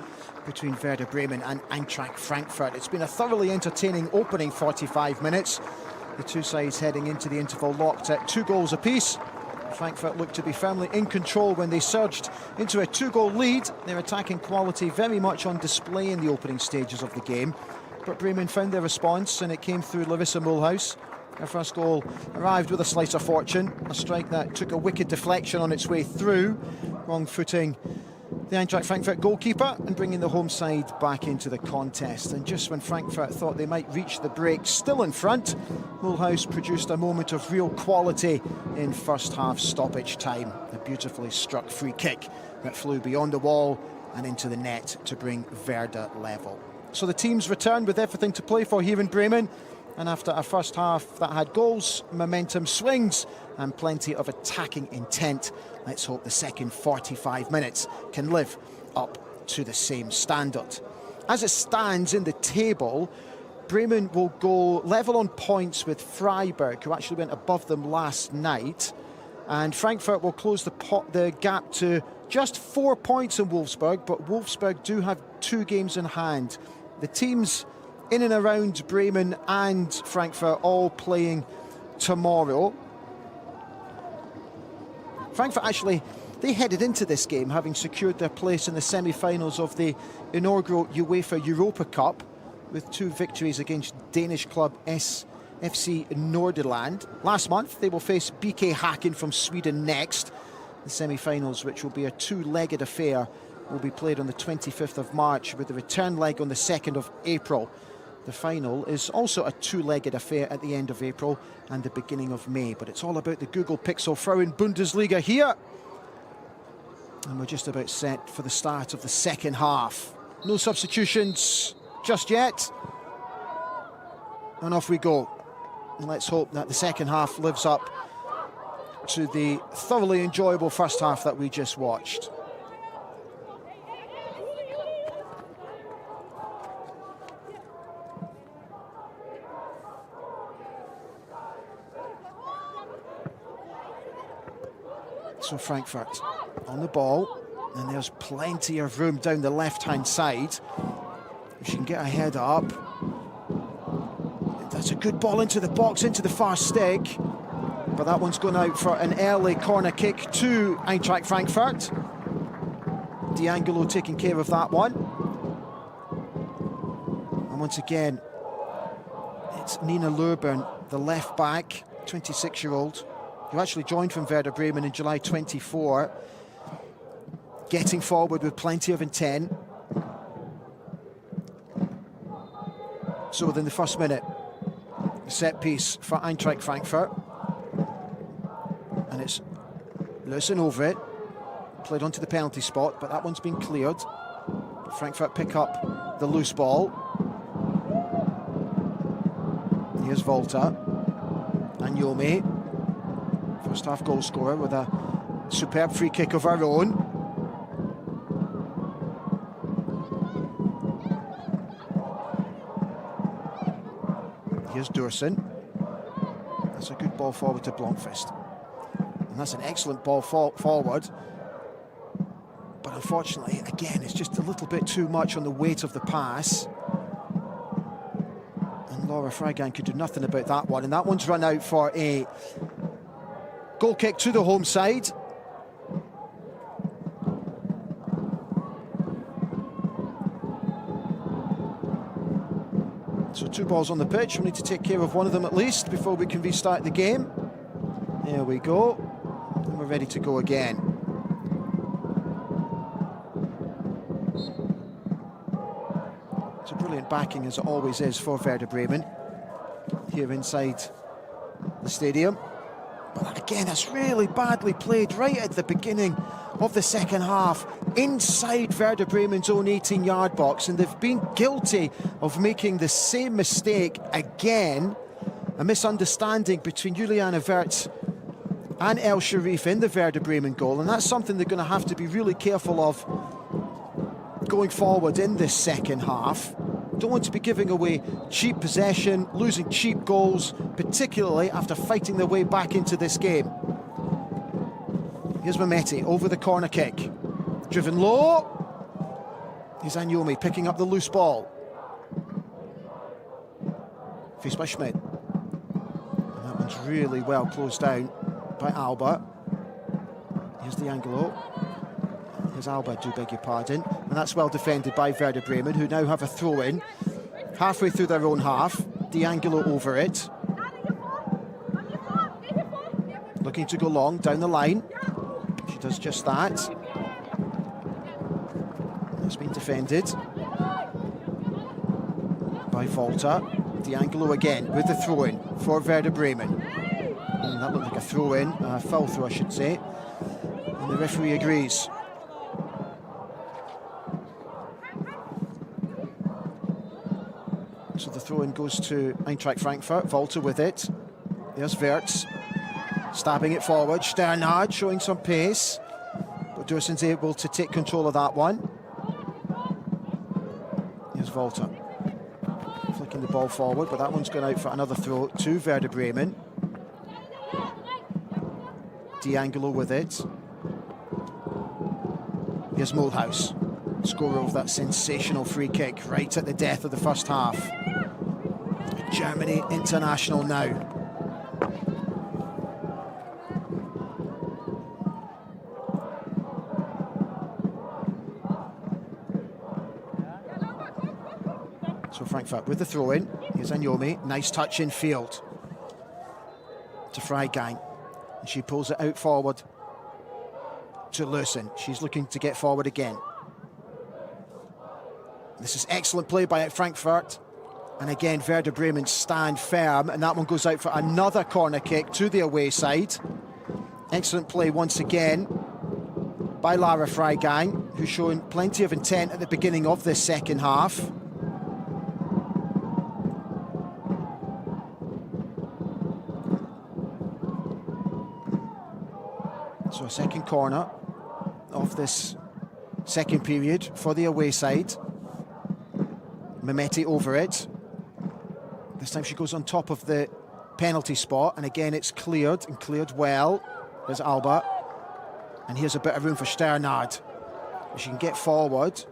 between Werder Bremen and Eintracht Frankfurt. It's been a thoroughly entertaining opening 45 minutes. The two sides heading into the interval locked at 2 goals apiece. Frankfurt looked to be firmly in control when they surged into a 2-goal lead. Their attacking quality very much on display in the opening stages of the game. But Bremen found their response, and it came through Larissa Mulhouse. Her first goal arrived with a slice of fortune, a strike that took a wicked deflection on its way through, wrong-footing the Eintracht Frankfurt goalkeeper and bringing the home side back into the contest. And just when Frankfurt thought they might reach the break still in front, Mulhouse produced a moment of real quality in first half stoppage time. A beautifully struck free kick that flew beyond the wall and into the net to bring Werder level. So the teams returned with everything to play for here in Bremen. And after a first half that had goals, momentum swings and plenty of attacking intent, let's hope the second 45 minutes can live up to the same standard. As it stands in the table, Bremen will go level on points with Freiburg, who actually went above them last night. And Frankfurt will close the gap to just 4 points in Wolfsburg, but Wolfsburg do have 2 games in hand. The teams in and around Bremen and Frankfurt all playing tomorrow. Frankfurt actually, they headed into this game having secured their place in the semi-finals of the inaugural UEFA Europa Cup with 2 victories against Danish club FC Nordirland. Last month, they will face BK Häcken from Sweden next. The semi-finals, which will be a 2-legged affair, will be played on the 25th of March with the return leg on the 2nd of April. The final is also a 2-legged affair at the end of April and the beginning of May. But it's all about the Google Pixel Frauen-Bundesliga here. And we're just about set for the start of the second half. No substitutions just yet. And off we go. And let's hope that the second half lives up to the thoroughly enjoyable first half that we just watched. So Frankfurt on the ball, and there's plenty of room down the left-hand side. If she can get her head up. That's a good ball into the box, into the far stick. But that one's gone out for an early corner kick to Eintracht Frankfurt. D'Angelo taking care of that one. And once again, it's Nina Lurburn, the left back, 26-year-old. Who actually joined from Werder Bremen in July 24, getting forward with plenty of intent. So within the first minute, set piece for Eintracht Frankfurt. And it's Lewison over it, played onto the penalty spot, but that one's been cleared. Frankfurt pick up the loose ball. Here's Volta and Yomi. First half goal scorer with a superb free kick of her own. Here's Dursun. That's a good ball forward to Blomqvist. And that's an excellent ball forward. But unfortunately, again, it's just a little bit too much on the weight of the pass. And Laura Freigang could do nothing about that one. And that one's run out for a goal kick to the home side. So 2 balls on the pitch. We need to take care of one of them at least before we can restart the game. There we go. And we're ready to go again. It's a brilliant backing, as it always is, for Werder Bremen here inside the stadium. But again, that's really badly played right at the beginning of the second half, inside Werder Bremen's own 18-yard box, and they've been guilty of making the same mistake again. A misunderstanding between Juliana Wirtz and El Sharif in the Werder Bremen goal, and that's something they're going to have to be really careful of going forward in this second half. Don't want to be giving away cheap possession, losing cheap goals, particularly after fighting their way back into this game. Here's Mehmeti over the corner kick. Driven low. Here's Anyomi picking up the loose ball. Faced by Schmidt. And that one's really well closed down by Alba. Here's D'Angelo. Here's Alba, do beg your pardon. And that's well defended by Werder Bremen, who now have a throw-in halfway through their own half. D'Angelo over it. Looking to go long down the line. She does just that. It's been defended by Volta. D'Angelo again with the throw-in for Werder Bremen. And that looked like a throw-in, a foul throw I should say. And the referee agrees. So the throw-in goes to Eintracht Frankfurt. Volta with it. There's Wirtz stabbing it forward. Sternhard showing some pace, but Dursun's able to take control of that one. Here's Volta flicking the ball forward, but that one's gone out for another throw to Werder Bremen. D'Angelo with it. Here's Mulhouse, scorer of that sensational free kick right at the death of the first half. Germany international now. So Frankfurt with the throw-in. Here's Anyomi, nice touch in field to Freigang. And she pulls it out forward to Lewson. She's looking to get forward again. This is excellent play by Frankfurt. And again, Werder Bremen stand firm, and that one goes out for another corner kick to the away side. Excellent play once again by Lara Freigang, who's shown plenty of intent at the beginning of this second half. So a second corner of this second period for the away side. Mehmeti over it. This time she goes on top of the penalty spot, and again it's cleared, and cleared well. There's Alba. And here's a bit of room for Sternhard. She can get forward.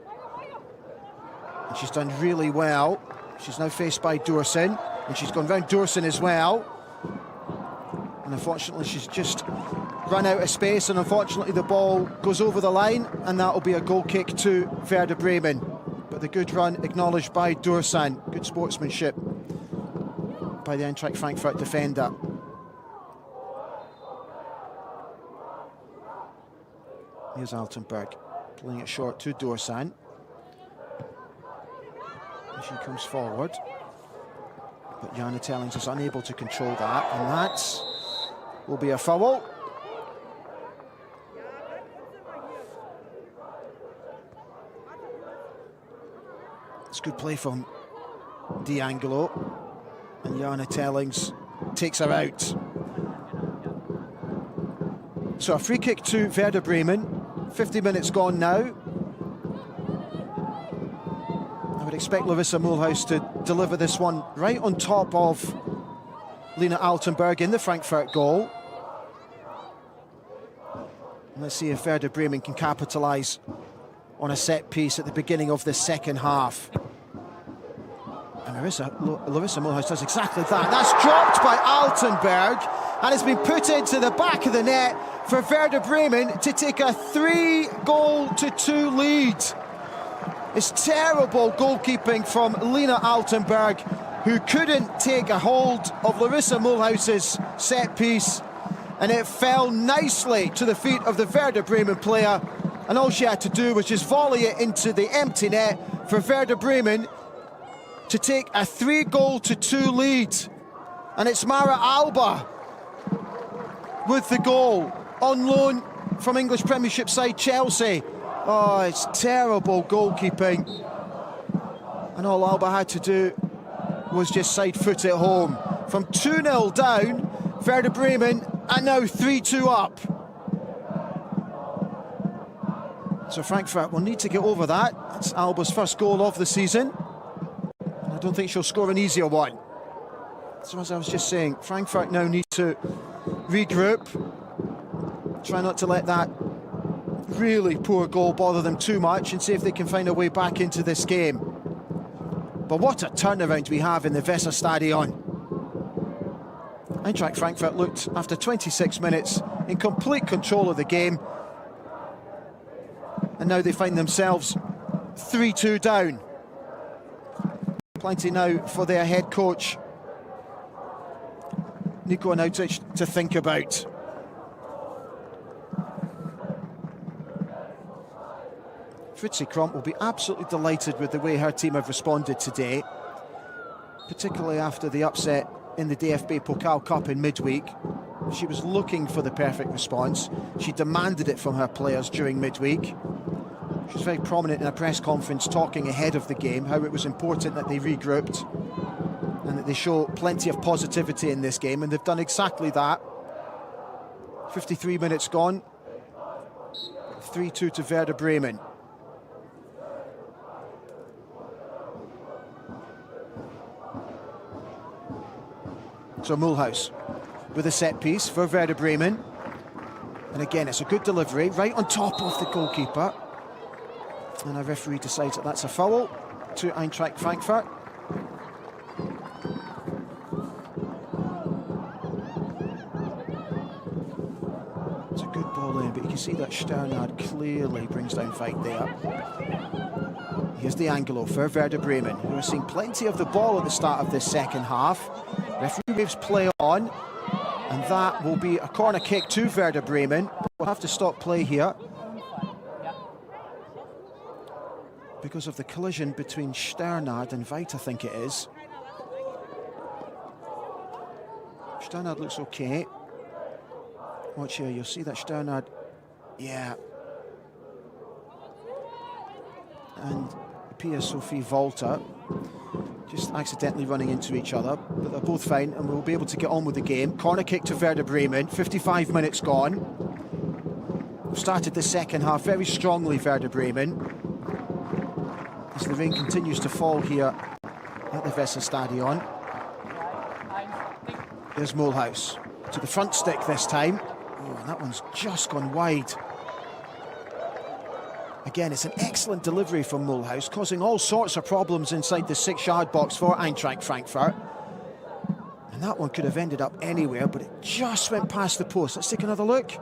And she's done really well. She's now faced by Dursun, and she's gone round Dursun as well. And unfortunately she's just run out of space, and unfortunately the ball goes over the line, and that will be a goal kick to Werder Bremen. But the good run acknowledged by Dursun. Good sportsmanship by the Eintracht Frankfurt defender. Here's Altenberg playing it short to Dursun. And she comes forward, but Jana Tellings is unable to control that, and that will be a foul. It's good play from D'Angelo, and Jana Tellings takes her out. So a free kick to Werder Bremen. 50 minutes gone now. I would expect Larissa Mulhouse to deliver this one right on top of Lena Altenberg in the Frankfurt goal. And let's see if Werder Bremen can capitalise on a set piece at the beginning of the second half. And Larissa Mulhouse does exactly that. That's dropped by Altenberg, and it's been put into the back of the net for Werder Bremen to take a 3-2 lead. It's terrible goalkeeping from Lena Altenberg, who couldn't take a hold of Larissa Mulhouse's set piece, and it fell nicely to the feet of the Werder Bremen player, and all she had to do was just volley it into the empty net for Werder Bremen to take a 3-2 lead. And it's Mara Alba with the goal, on loan from English Premiership side Chelsea. Oh, it's terrible goalkeeping. And all Alba had to do was just side foot it home. From 2-0 down, Werder Bremen are now 3-2 up. So Frankfurt will need to get over that. It's Alba's first goal of the season. don't think she'll score an easier one. So as I was just saying, Frankfurt now need to regroup. Try not to let that really poor goal bother them too much and see if they can find a way back into this game. But what a turnaround we have in the Weserstadion. Eintracht Frankfurt looked, after 26 minutes, in complete control of the game. And now they find themselves 3-2 down. Plenty now for their head coach, Nico Nautic, to think about. Fritzi Kromp will be absolutely delighted with the way her team have responded today, particularly after the upset in the DFB-Pokal Cup in midweek. She was looking for the perfect response. She demanded it from her players during midweek. She was very prominent in a press conference talking ahead of the game, how it was important that they regrouped and that they show plenty of positivity in this game, and they've done exactly that. 53 minutes gone, 3-2 to Werder Bremen. So Mulhouse with a set piece for Werder Bremen. And again, it's a good delivery, right on top of the goalkeeper. And a referee decides that that's a foul to Eintracht Frankfurt. It's a good ball in, but you can see that Sternard clearly brings down fight there. Here's the Angelo for Werder Bremen, who has seen plenty of the ball at the start of this second half. Referee waves play on, and that will be a corner kick to Werder Bremen. We'll have to stop play here because of the collision between Sternard and Veit, I think it is. Sternard looks okay. Watch here, you'll see that Sternard, yeah. And Pia Sophie Volta just accidentally running into each other, but they're both fine and we'll be able to get on with the game. Corner kick to Werder Bremen, 55 minutes gone. We've started the second half very strongly, Werder Bremen, as the rain continues to fall here at the Weserstadion. There's Mulhouse to the front stick this time. Oh, and that one's just gone wide. Again, it's an excellent delivery from Mulhouse, causing all sorts of problems inside the 6-yard box for Eintracht Frankfurt. And that one could have ended up anywhere, but it just went past the post. Let's take another look.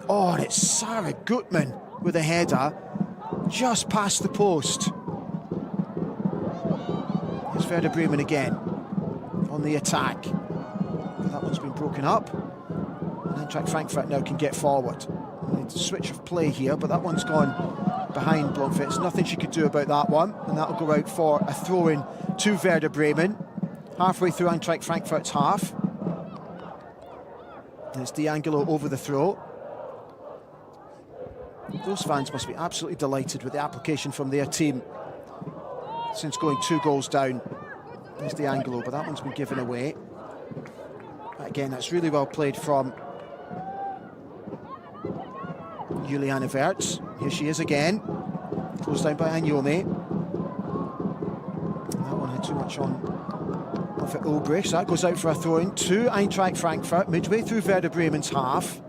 Oh, and it's Sarah Gutmann with a header, just past the post. Here's Werder Bremen again, on the attack. That one's been broken up. And Eintracht Frankfurt now can get forward. Switch of play here, but that one's gone behind Blomfitz. Nothing she could do about that one, and that'll go out for a throw-in to Werder Bremen, halfway through Eintracht Frankfurt's half. And it's D'Angelo over the throw. Those fans must be absolutely delighted with the application from their team since going 2 goals down. There's D'Angelo, but that one's been given away. But again, that's really well played from Juliana Wertz. Here she is again. Closed down by Anyome. That one had too much on for Ulbrich. So that goes out for a throw-in to Eintracht Frankfurt, midway through Werder Bremen's half.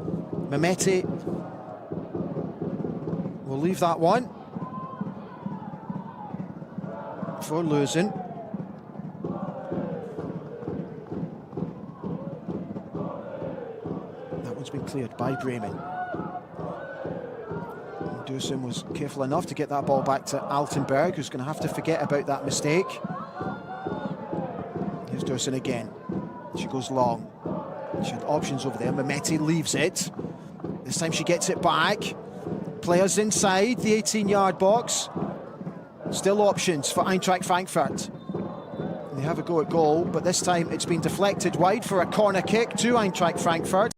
Mehmeti will leave that one for Lösen. That one's been cleared by Bremen. Dusin was careful enough to get that ball back to Altenberg, who's going to have to forget about that mistake. Here's Dusin again. She goes long. She had options over there. Mehmeti leaves it. This time she gets it back. Players inside the 18-yard box. Still options for Eintracht Frankfurt. They have a go at goal, but this time it's been deflected wide for a corner kick to Eintracht Frankfurt.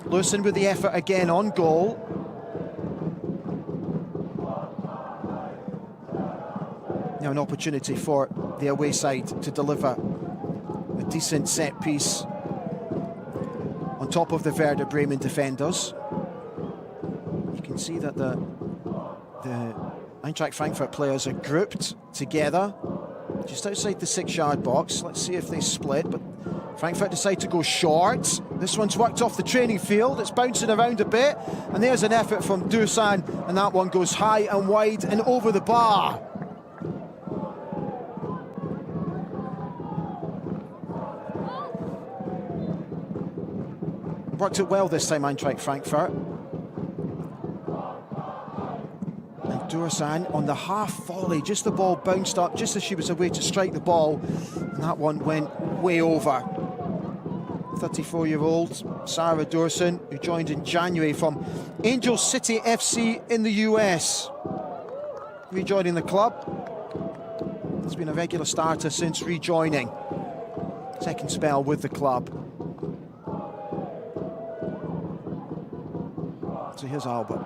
Lösen with the effort again on goal. Now an opportunity for the away side to deliver a decent set piece on top of the Werder Bremen defenders. You can see that the Eintracht Frankfurt players are grouped together just outside the 6-yard box. Let's see if they split, but Frankfurt decide to go short. This one's worked off the training field. It's bouncing around a bit, and there's an effort from Dusan, and that one goes high and wide and over the bar. Worked it well this time, Eintracht Frankfurt. And Dusan on the half volley, just the ball bounced up just as she was away to strike the ball, and that one went way over. 34-year-old Sarah Dusan, who joined in January from Angel City FC in the US. Rejoining the club. Has been a regular starter since rejoining. Second spell with the club. So here's Albert.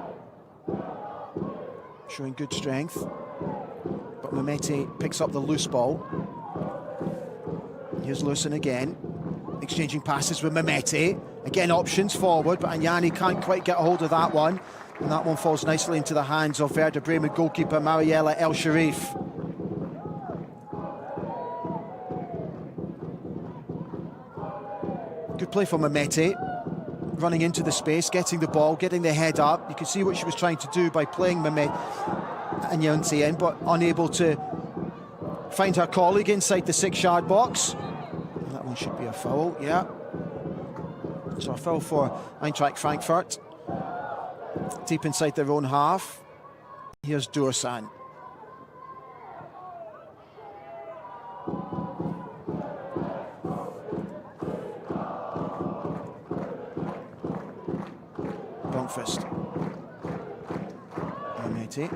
Showing good strength. But Mehmeti picks up the loose ball. Here's Lusin again. Exchanging passes with Mehmeti. Again, options forward, but Anyani can't quite get a hold of that one. And that one falls nicely into the hands of Werder Bremen goalkeeper Mariella El Sharif. Good play for Mehmeti. Running into the space, getting the ball, getting the head up. You can see what she was trying to do by playing Anyani in, but unable to find her colleague inside the 6-yard box. That one should be a foul, yeah. So a foul for Eintracht Frankfurt. Deep inside their own half. Here's Dusan. Bumpfist. Mehmeti.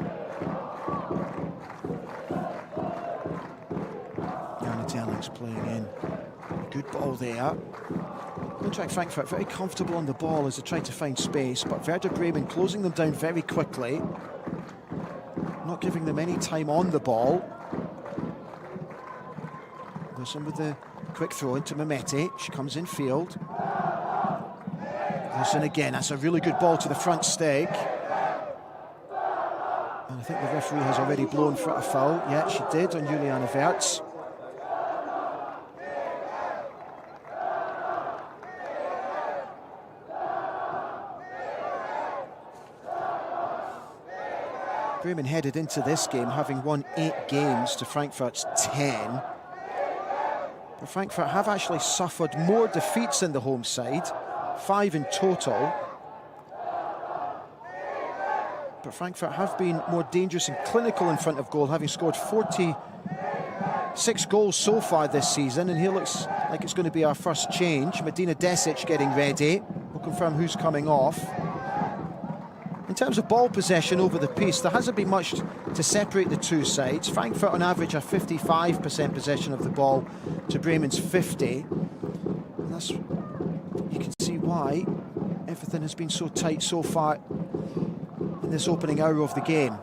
Jana Telling's playing in. Good ball there. Eintracht Frankfurt very comfortable on the ball as they try to find space, but Werder Bremen closing them down very quickly, not giving them any time on the ball. Listen with the quick throw into Mehmeti. She comes in field. Listen again. That's a really good ball to the front stake. And I think the referee has already blown for a foul. Yeah, she did on Juliana Wertz. Bremen headed into this game having won 8 games to Frankfurt's 10. But Frankfurt have actually suffered more defeats than the home side, 5 in total. But Frankfurt have been more dangerous and clinical in front of goal, having scored 46 goals so far this season. And here looks like it's going to be our first change. Medina Desic getting ready. We'll confirm who's coming off. In terms of ball possession over the piece, there hasn't been much to separate the two sides. Frankfurt on average are 55% possession of the ball to Bremen's 50. And that's, you can see why everything has been so tight so far in this opening hour of the game.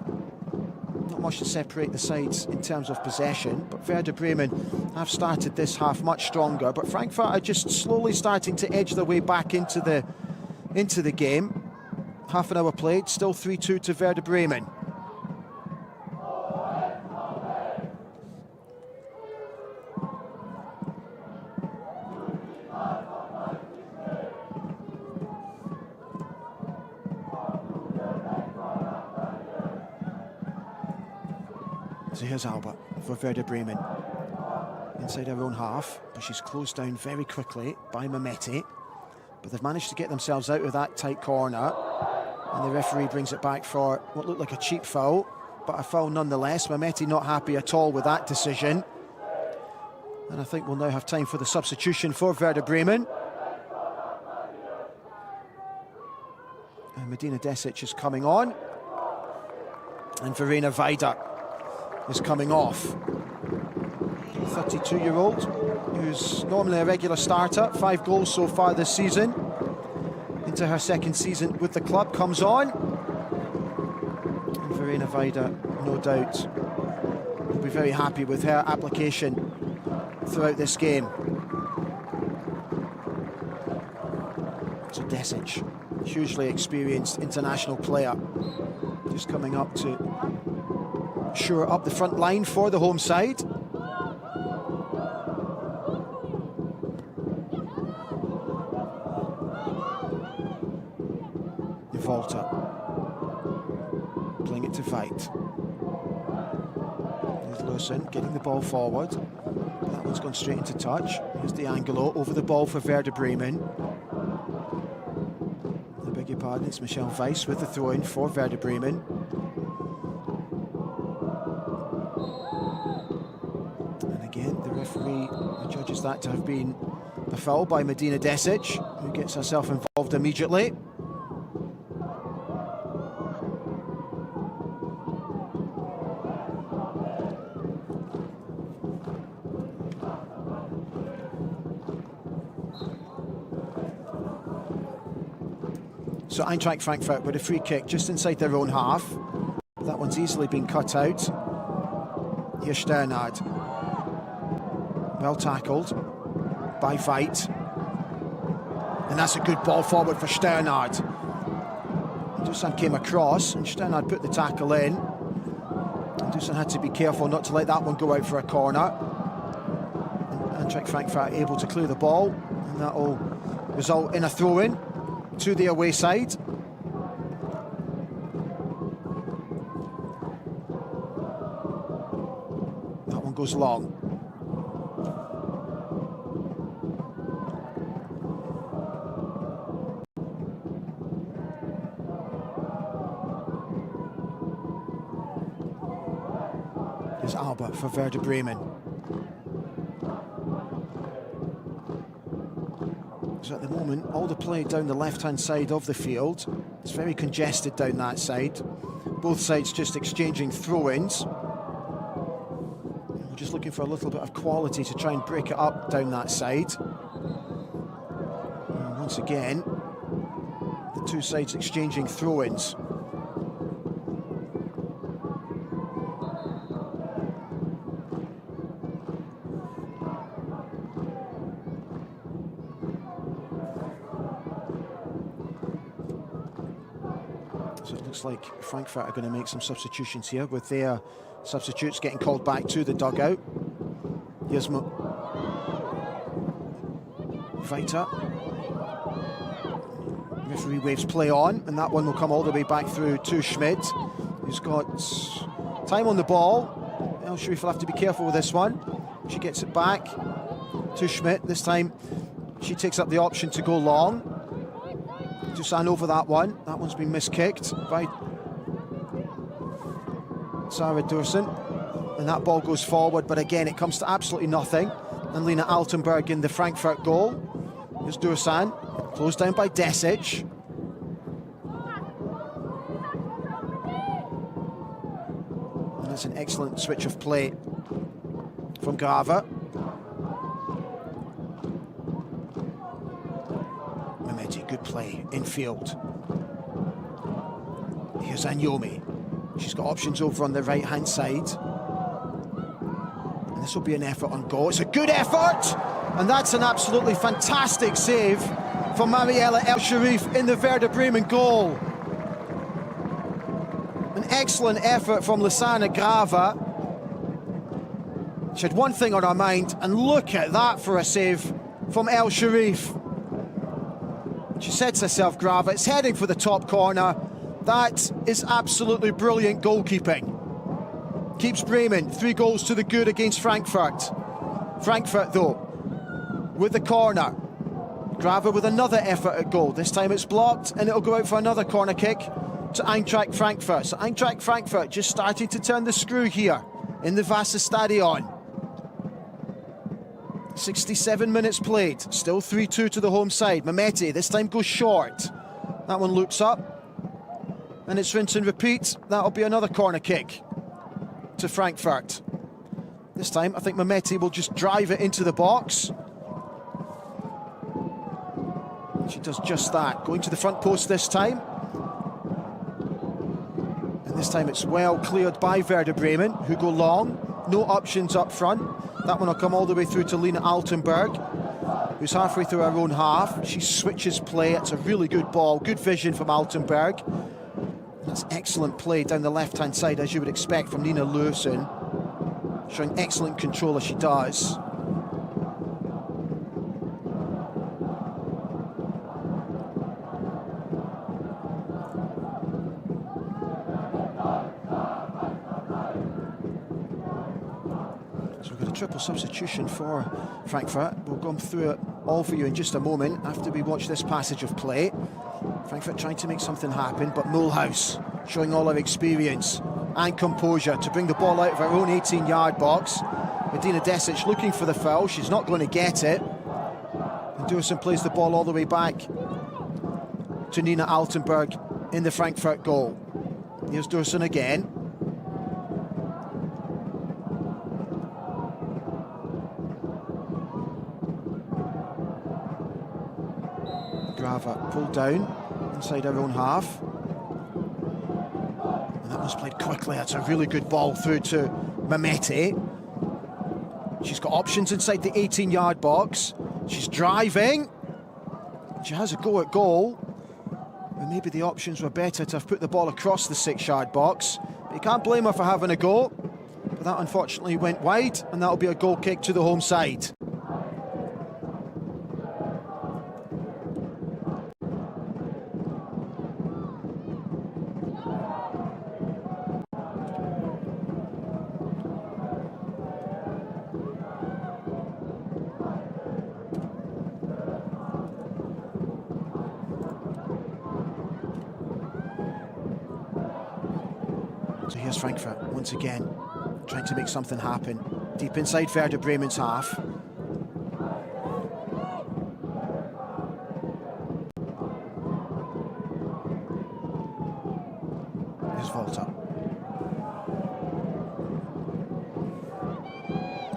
Not much to separate the sides in terms of possession, but Werder Bremen have started this half much stronger. But Frankfurt are just slowly starting to edge their way back into the game. Half an hour played, still 3-2 to Werder Bremen. So here's Albert for Werder Bremen. Inside her own half, but she's closed down very quickly by Mehmeti. But they've managed to get themselves out of that tight corner. And the referee brings it back for what looked like a cheap foul, but a foul nonetheless. Mehmeti not happy at all with that decision. And I think we'll now have time for the substitution for Werder Bremen. And Medina Desic is coming on. And Verena Weider is coming off. 32-year-old, who's normally a regular starter, 5 goals so far this season. Into her second season with the club, comes on. And Verena Weider, no doubt, will be very happy with her application throughout this game. So Desic, hugely experienced international player, just coming up to shore up the front line for the home side. Walter. Playing it to Veit. Here's Lewson getting the ball forward. That one's gone straight into touch. Here's D'Angelo over the ball for Werder Bremen. I beg your pardon, it's Michel Weiss with the throw-in for Werder Bremen. And again, the referee judges that to have been a foul by Medina Desic, who gets herself involved immediately. So Eintracht Frankfurt with a free kick just inside their own half. That one's easily been cut out. Here's Sternard. Well tackled by Veit. And that's a good ball forward for Sternard. Dusan came across and Sternard put the tackle in. And Dusan had to be careful not to let that one go out for a corner. And Eintracht Frankfurt able to clear the ball, and that will result in a throw-in to the away side. That one goes long. Here's Albert for Werder Bremen. So at the moment, all the play down the left-hand side of the field. It's very congested down that side. Both sides just exchanging throw-ins. We're just looking for a little bit of quality to try and break it up down that side. And once again, the two sides exchanging throw-ins. So it looks like Frankfurt are going to make some substitutions here, with their substitutes getting called back to the dugout. Here's Weiter. Referee waves play on, and that one will come all the way back through to Schmidt, who's got time on the ball. El Sharif will have to be careful with this one. She gets it back to Schmidt. This time she takes up the option to go long. Dusan over that one. That one's been miskicked by Sarah Dursun. And that ball goes forward, but again, it comes to absolutely nothing. And Lena Altenberg in the Frankfurt goal. Here's Dursan, closed down by Desic. And that's an excellent switch of play from Grava. Good play infield. Here's Anyomi. She's got options over on the right-hand side. And this will be an effort on goal. It's a good effort! And that's an absolutely fantastic save from Mariella El Sharif in the Werder Bremen goal. An excellent effort from Lisanne Grava. She had one thing on her mind, and look at that for a save from El Sharif. She said to herself, Grava, it's heading for the top corner. That is absolutely brilliant goalkeeping. Keeps Bremen 3 goals to the good against Frankfurt. Frankfurt, though, with the corner. Grava with another effort at goal. This time it's blocked, and it'll go out for another corner kick to Eintracht Frankfurt. So Eintracht Frankfurt just starting to turn the screw here in the Wasserstadion. 67 minutes played, still 3-2 to the home side. Mehmeti this time goes short. That one loops up, and it's rinse and repeat. That'll be another corner kick to Frankfurt. This time, I think Mehmeti will just drive it into the box. She does just that, going to the front post this time. And this time it's well cleared by Werder Bremen, who go long. No options up front. That one will come all the way through to Lena Altenberg, who's halfway through her own half. She switches play. It's a really good ball. Good vision from Altenberg. That's excellent play down the left-hand side, as you would expect from Nina Lewson. Showing excellent control as she does. triple substitution for Frankfurt. We'll go through it all for you in just a moment after we watch this passage of play. Frankfurt trying to make something happen, but Mulhouse showing all her experience and composure to bring the ball out of her own 18-yard box. Medina Desic looking for the foul. She's not going to get it. And Dursun plays the ball all the way back to Nina Altenberg in the Frankfurt goal. Here's Dursun again. Grava pulled down inside her own half. And that was played quickly. That's a really good ball through to Mehmeti. She's got options inside the 18-yard box. She's driving. She has a go at goal. And maybe the options were better to have put the ball across the 6-yard box. But you can't blame her for having a go. But that unfortunately went wide, and that'll be a goal kick to the home side. So here's Frankfurt once again, trying to make something happen. Deep inside Werder Bremen's half. Here's Volta.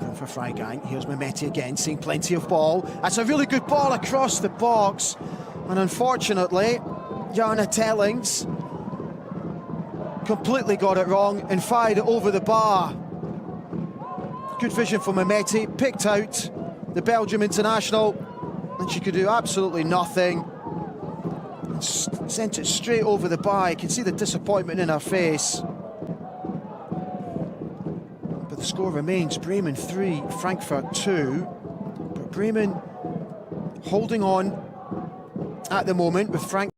Going for Freigang. Here's Mehmeti again, seeing plenty of ball. That's a really good ball across the box. And unfortunately, Jana Tellings completely got it wrong and fired it over the bar. Good vision for Mehmeti, picked out the Belgium international, and she could do absolutely nothing. And sent it straight over the bar. You can see the disappointment in her face. But the score remains Bremen 3, Frankfurt 2. But Bremen holding on at the moment with Frankfurt.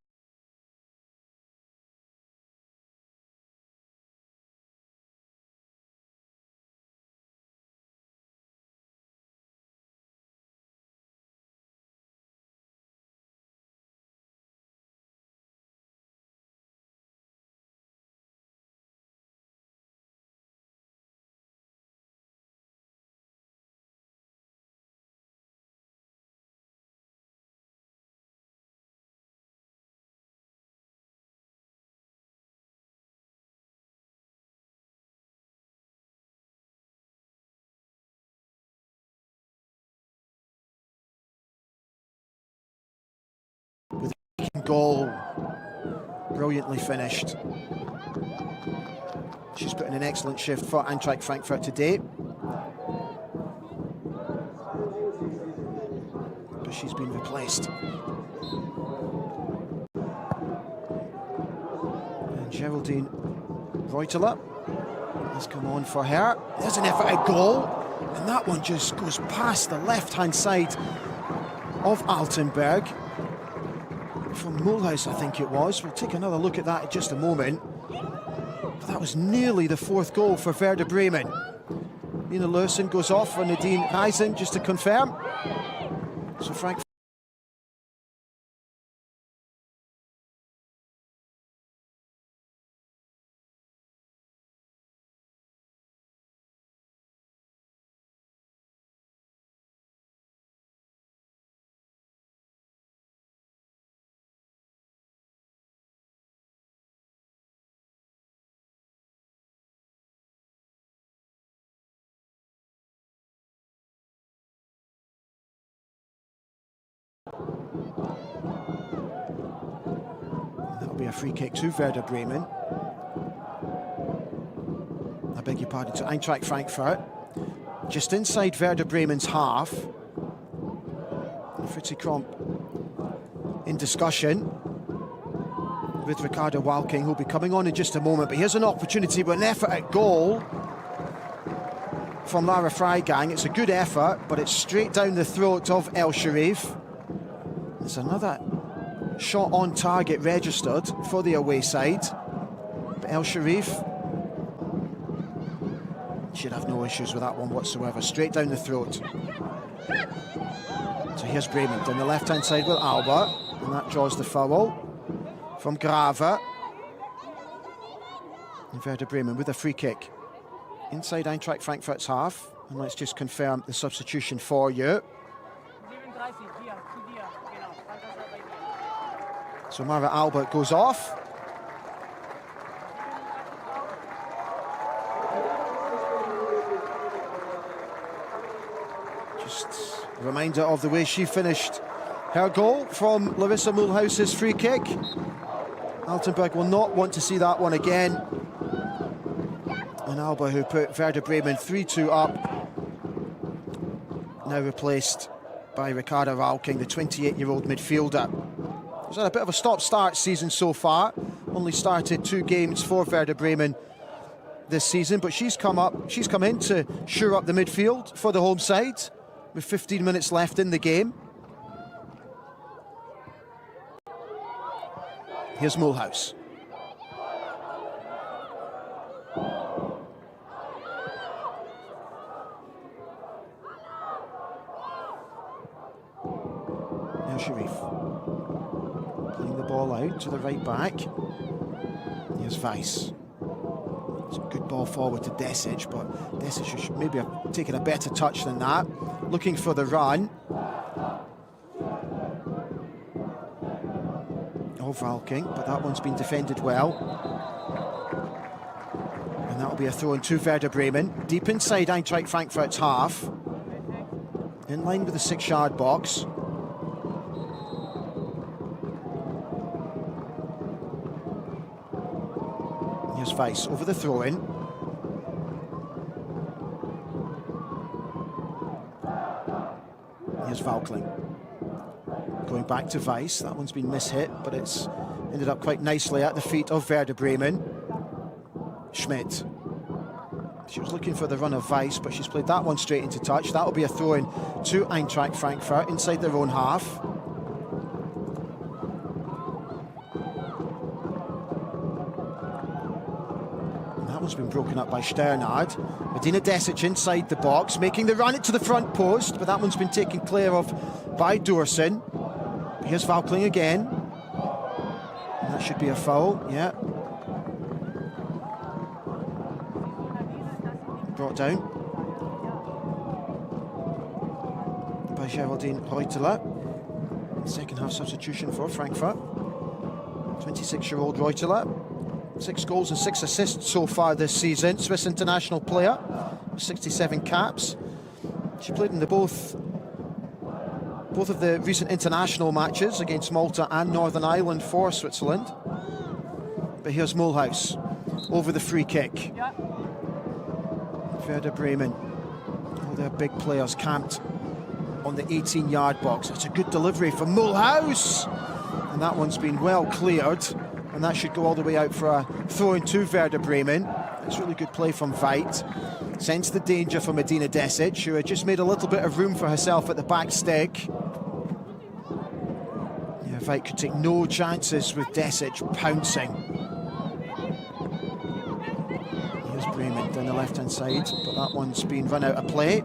With a goal, brilliantly finished. She's put in an excellent shift for Eintracht Frankfurt today. But she's been replaced. And Geraldine Reuteler has come on for her. There's an effort at goal, and that one just goes past the left-hand side of Altenberg. From Mulhouse, I think it was. We'll take another look at that in just a moment. But that was nearly the fourth goal for Werder Bremen. Nina Lursen goes off for Nadine Eisen, just to confirm. So Frank. That'll be a free kick to Werder Bremen. I beg your pardon, to Eintracht Frankfurt. Just inside Werder Bremen's half. Fritzi Kromp in discussion with Ricardo Walking, who'll be coming on in just a moment. But here's an opportunity with an effort at goal from Lara Freigang. It's a good effort, but it's straight down the throat of El Sharif. There's another shot on target registered for the away side. But El Sharif Should have no issues with that one whatsoever. Straight down the throat. So here's Bremen down the left-hand side with Alba, and that draws the foul from Grave. And Werder Bremen with a free kick inside Eintracht Frankfurt's half. And let's just confirm the substitution for you. So Mara Albert goes off. Just a reminder of the way she finished her goal from Larissa Mulhouse's free kick. Altenberg will not want to see that one again. And Alba, who put Werder Bremen 3-2 up, now replaced by Ricarda Rauking, the 28-year-old midfielder. He's had a bit of a stop-start season so far. Only started 2 games for Werder Bremen this season, but she's come in to shore up the midfield for the home side with 15 minutes left in the game. Here's Mulhouse. Now Sharif. Playing the ball out to the right back. Here's Weiss. It's a good ball forward to Desic, but Desic should maybe have taken a better touch than that. Looking for the run. Of Valking, but that one's been defended well. And that'll be a throw in to Werder Bremen. Deep inside Eintracht Frankfurt's half. In line with the 6-yard box. Here's Weiss over the throw-in. Here's Valkling. Going back to Weiss. That one's been mishit, but it's ended up quite nicely at the feet of Werder Bremen. Schmidt. She was looking for the run of Weiss, but she's played that one straight into touch. That'll be a throw-in to Eintracht Frankfurt inside their own half. Has been broken up by Sternard. Medina Desic inside the box, making the run it to the front post, but that one's been taken clear of by Doorson. Here's Valkling again. And that should be a foul, yeah. Brought down by Geraldine Reuteler. Second half substitution for Frankfurt. 26-year-old Reuteler. 6 goals and 6 assists so far this season. Swiss international player, 67 caps. She played in both of the recent international matches against Malta and Northern Ireland for Switzerland. But here's Mulhouse over the free kick. Werder Bremen, all their big players camped on the 18-yard box. It's a good delivery from Mulhouse, and that one's been well cleared. And that should go all the way out for a throw-in to Werder Bremen. It's really good play from Veit. Sensed the danger for Medina Desic, who had just made a little bit of room for herself at the back stick. Yeah, Veit could take no chances with Desic pouncing. Here's Bremen down the left-hand side, but that one's been run out of play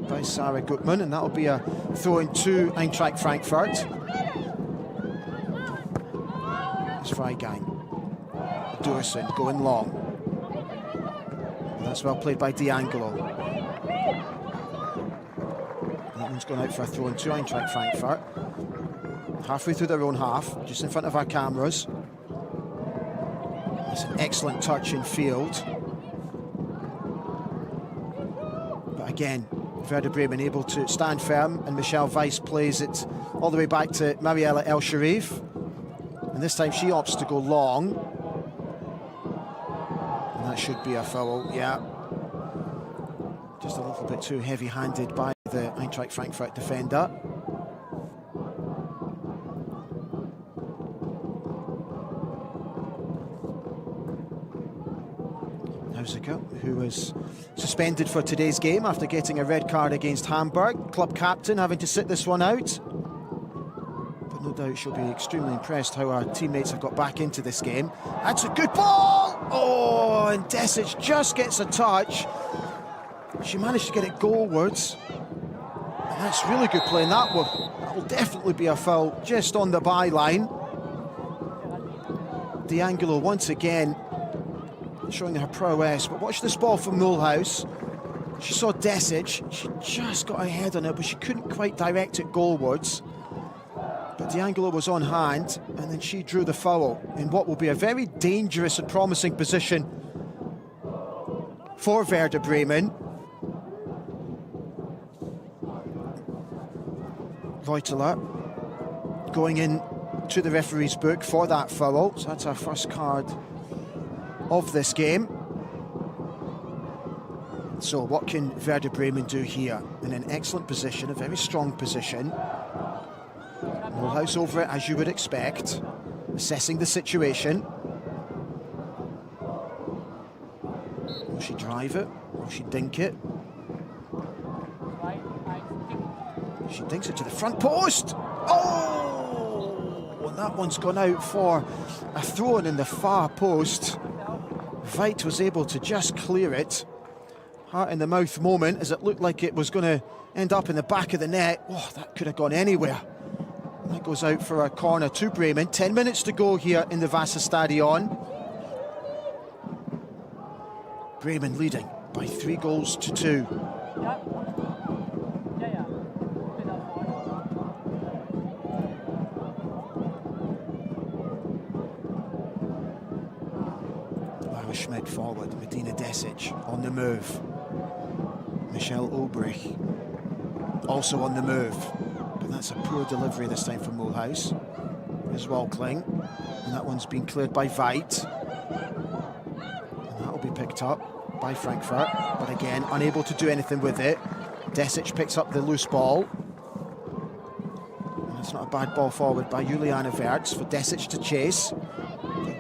by Sarah Gutmann, and that'll be a throw-in to Eintracht Frankfurt. Freigang. Doorson going long. And that's well played by D'Angelo. That one's gone out for a throw-in to Eintracht Frankfurt. Halfway through their own half, just in front of our cameras. It's an excellent touch in field. But again, Werder Bremen able to stand firm, and Michelle Weiss plays it all the way back to Mariella El Sharif. And this time she opts to go long. And that should be a foul, yeah. Just a little bit too heavy-handed by the Eintracht Frankfurt defender. Nausicaa, who was suspended for today's game after getting a red card against Hamburg. Club captain having to sit this one out. No doubt she'll be extremely impressed how our teammates have got back into this game. That's a good ball! Oh, and Desic just gets a touch. She managed to get it goalwards. And that's really good play, and that will definitely be a foul just on the byline. D'Angelo once again showing her prowess, but watch this ball from Mulhouse. She saw Desic, she just got her head on it, but she couldn't quite direct it goalwards. But D'Angelo was on hand, and then she drew the foul in what will be a very dangerous and promising position for Werder Bremen. Reuteler going in to the referee's book for that foul, so that's our first card of this game. So what can Werder Bremen do here? In an excellent position, a very strong position. Mulhouse over it as you would expect, assessing the situation. Will she drive it? Will she dink it? She dinks it to the front post. Oh! And that one's gone out for a throw-in the far post. Veit was able to just clear it. Heart in the mouth moment as it looked like it was going to end up in the back of the net. Oh, that could have gone anywhere. That goes out for a corner to Bremen. 10 minutes to go here in the Wasserstadion. Bremen leading by 3-2. Lara Schmidt forward, Medina Desic on the move. Michelle Ulbrich also on the move. But that's a poor delivery this time from Mulhouse. Here's Walkling, and that one's been cleared by Veit. And that'll be picked up by Frankfurt, but again, unable to do anything with it. Desic picks up the loose ball. And it's not a bad ball forward by Juliana Wertz for Desic to chase.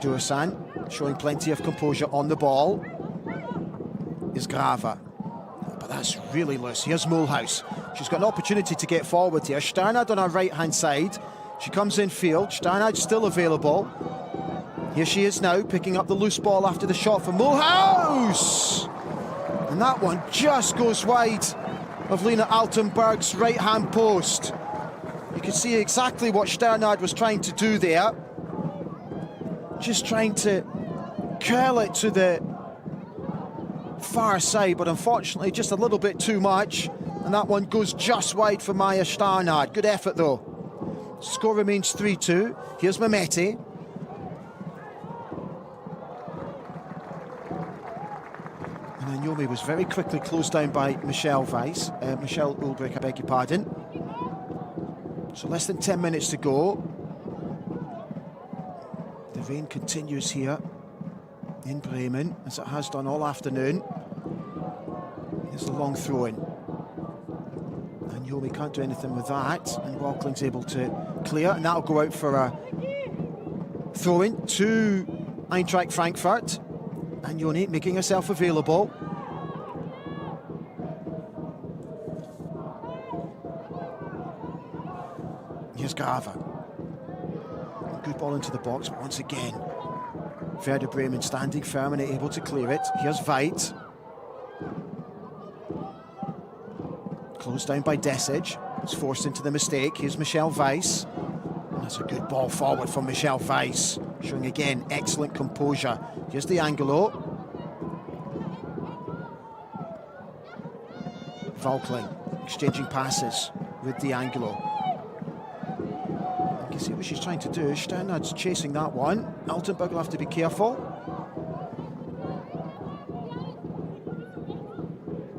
Dursan showing plenty of composure on the ball. Is Grava. But that's really loose. Here's Mulhouse. She's got an opportunity to get forward here. Sternad on her right-hand side. She comes in field. Sternad's still available. Here she is now, picking up the loose ball after the shot from Mulhouse! And that one just goes wide of Lena Altenberg's right-hand post. You can see exactly what Sternad was trying to do there. Just trying to curl it to the far side, but unfortunately just a little bit too much. And that one goes just wide for Maya Sternad. Good effort though. Score remains 3-2. Here's Mehmeti. And Anyomi was very quickly closed down by Michelle Ulbrich, I beg your pardon. So less than 10 minutes to go. The rain continues here in Bremen, as it has done all afternoon. Here's the long throw-in. And Yomi can't do anything with that, and Walkling's able to clear, and that'll go out for a throw-in to Eintracht Frankfurt. And Yoni making herself available. Here's Grava. Good ball into the box, but once again, Werder Bremen standing firm and able to clear it. Here's Veit. Closed down by Desic. It's forced into the mistake. Here's Michelle Weiss. And that's a good ball forward from Michelle Weiss. Showing again excellent composure. Here's D'Angelo. Walkling exchanging passes with D'Angelo. You can see what she's trying to do. Sternad's chasing that one. Altenberg will have to be careful.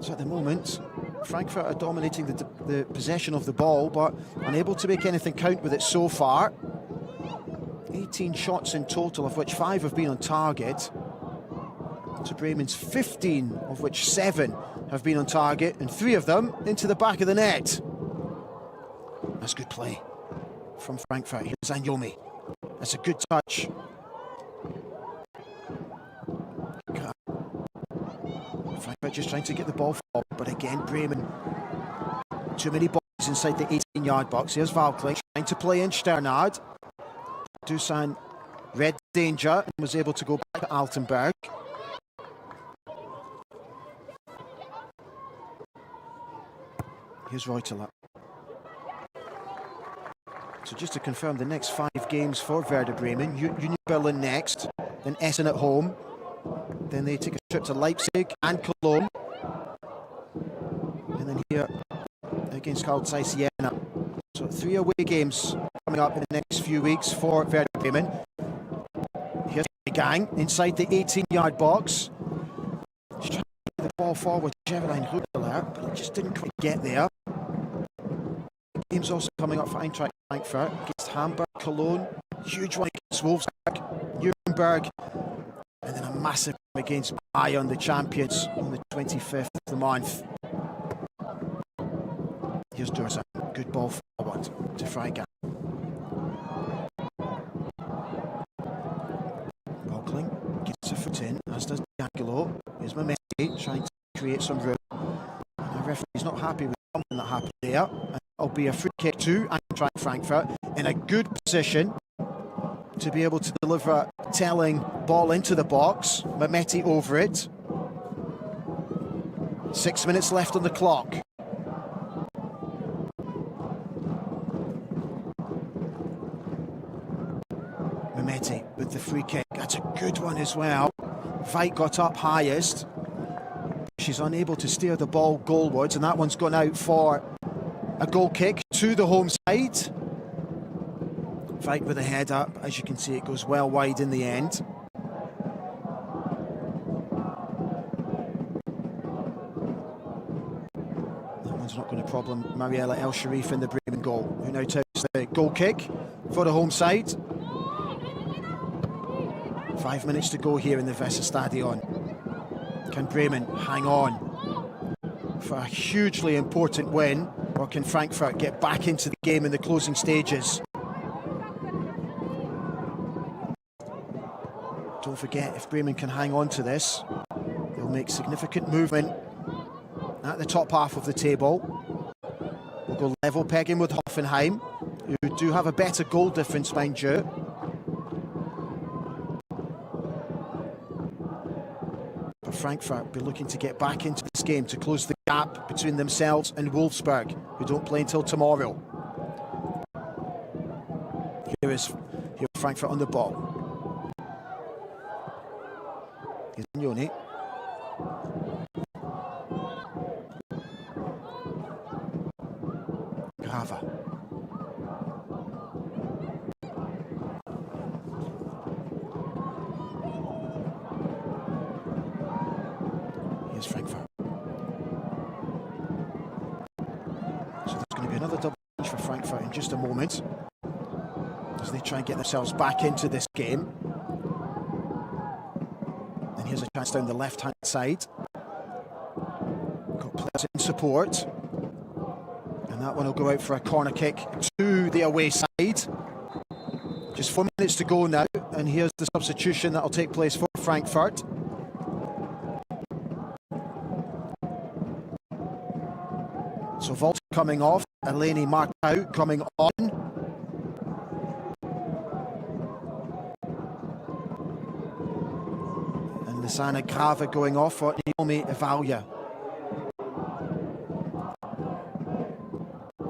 So at the moment, Frankfurt are dominating the possession of the ball, but unable to make anything count with it so far. 18 shots in total, of which 5 have been on target. To Bremen's 15, of which 7 have been on target, and 3 of them into the back of the net. That's good play from Frankfurt. Here's Anyomi. That's a good touch. Frankfurt just trying to get the ball forward, but again, Bremen, too many balls inside the 18-yard box. Here's Walkling. Trying to play in Sternhard. Dusan read danger and was able to go back to Altenberg. Here's Reuteler. So just to confirm, the next 5 games for Werder Bremen, Union Berlin next, then Essen at home, then they take a trip to Leipzig and Cologne, and then here against Carl Zeiss Jena. So 3 away games coming up in the next few weeks for Werder Bremen. Here's the gang inside the 18-yard box. She's trying to get the ball forward, Geraldine Reuteler, but it just didn't quite get there. Games also coming up for Eintracht Frankfurt against Hamburg, Cologne, huge one against Wolfsburg, Nuremberg, and then a massive game against Bayern, the champions, on the 25th of the month. Here's Dursa, good ball forward to Freigang. Bockling gets a foot in, as does D'Angelo. Here's Mehmeti trying to create some room. And the referee's not happy with something that happened there. And it'll be a free kick to Eintracht Frankfurt in a good position to be able to deliver a telling ball into the box. Mehmeti over it. 6 minutes left on the clock. Mehmeti with the free kick. That's a good one as well. Veit got up highest. She's unable to steer the ball goalwards, and that one's gone out for a goal kick to the home side. Veit with a head up. As you can see, it goes well wide in the end. That one's not going to problem Mariella El Sharif in the Bremen goal, who now takes the goal kick for the home side. 5 minutes to go here in the Weserstadion. Can Bremen hang on for a hugely important win, or can Frankfurt get back into the game in the closing stages? Don't forget, if Bremen can hang on to this, they'll make significant movement at the top half of the table. We'll go level pegging with Hoffenheim, who do have a better goal difference, mind you. But Frankfurt be looking to get back into this game to close the gap between themselves and Wolfsburg, who don't play until tomorrow. Here's Frankfurt on the ball. Here's Mignoni. Grava. Here's Frankfurt. So there's going to be another double change for Frankfurt in just a moment, as they try and get themselves back into this game. And here's a chance down the left-hand side. Got players in support. And that one will go out for a corner kick to the away side. Just 4 minutes to go now, and here's the substitution that will take place for Frankfurt. So Volt coming off, Eleni Markau coming on. And Lisana Grava going off for Naomi Evalia.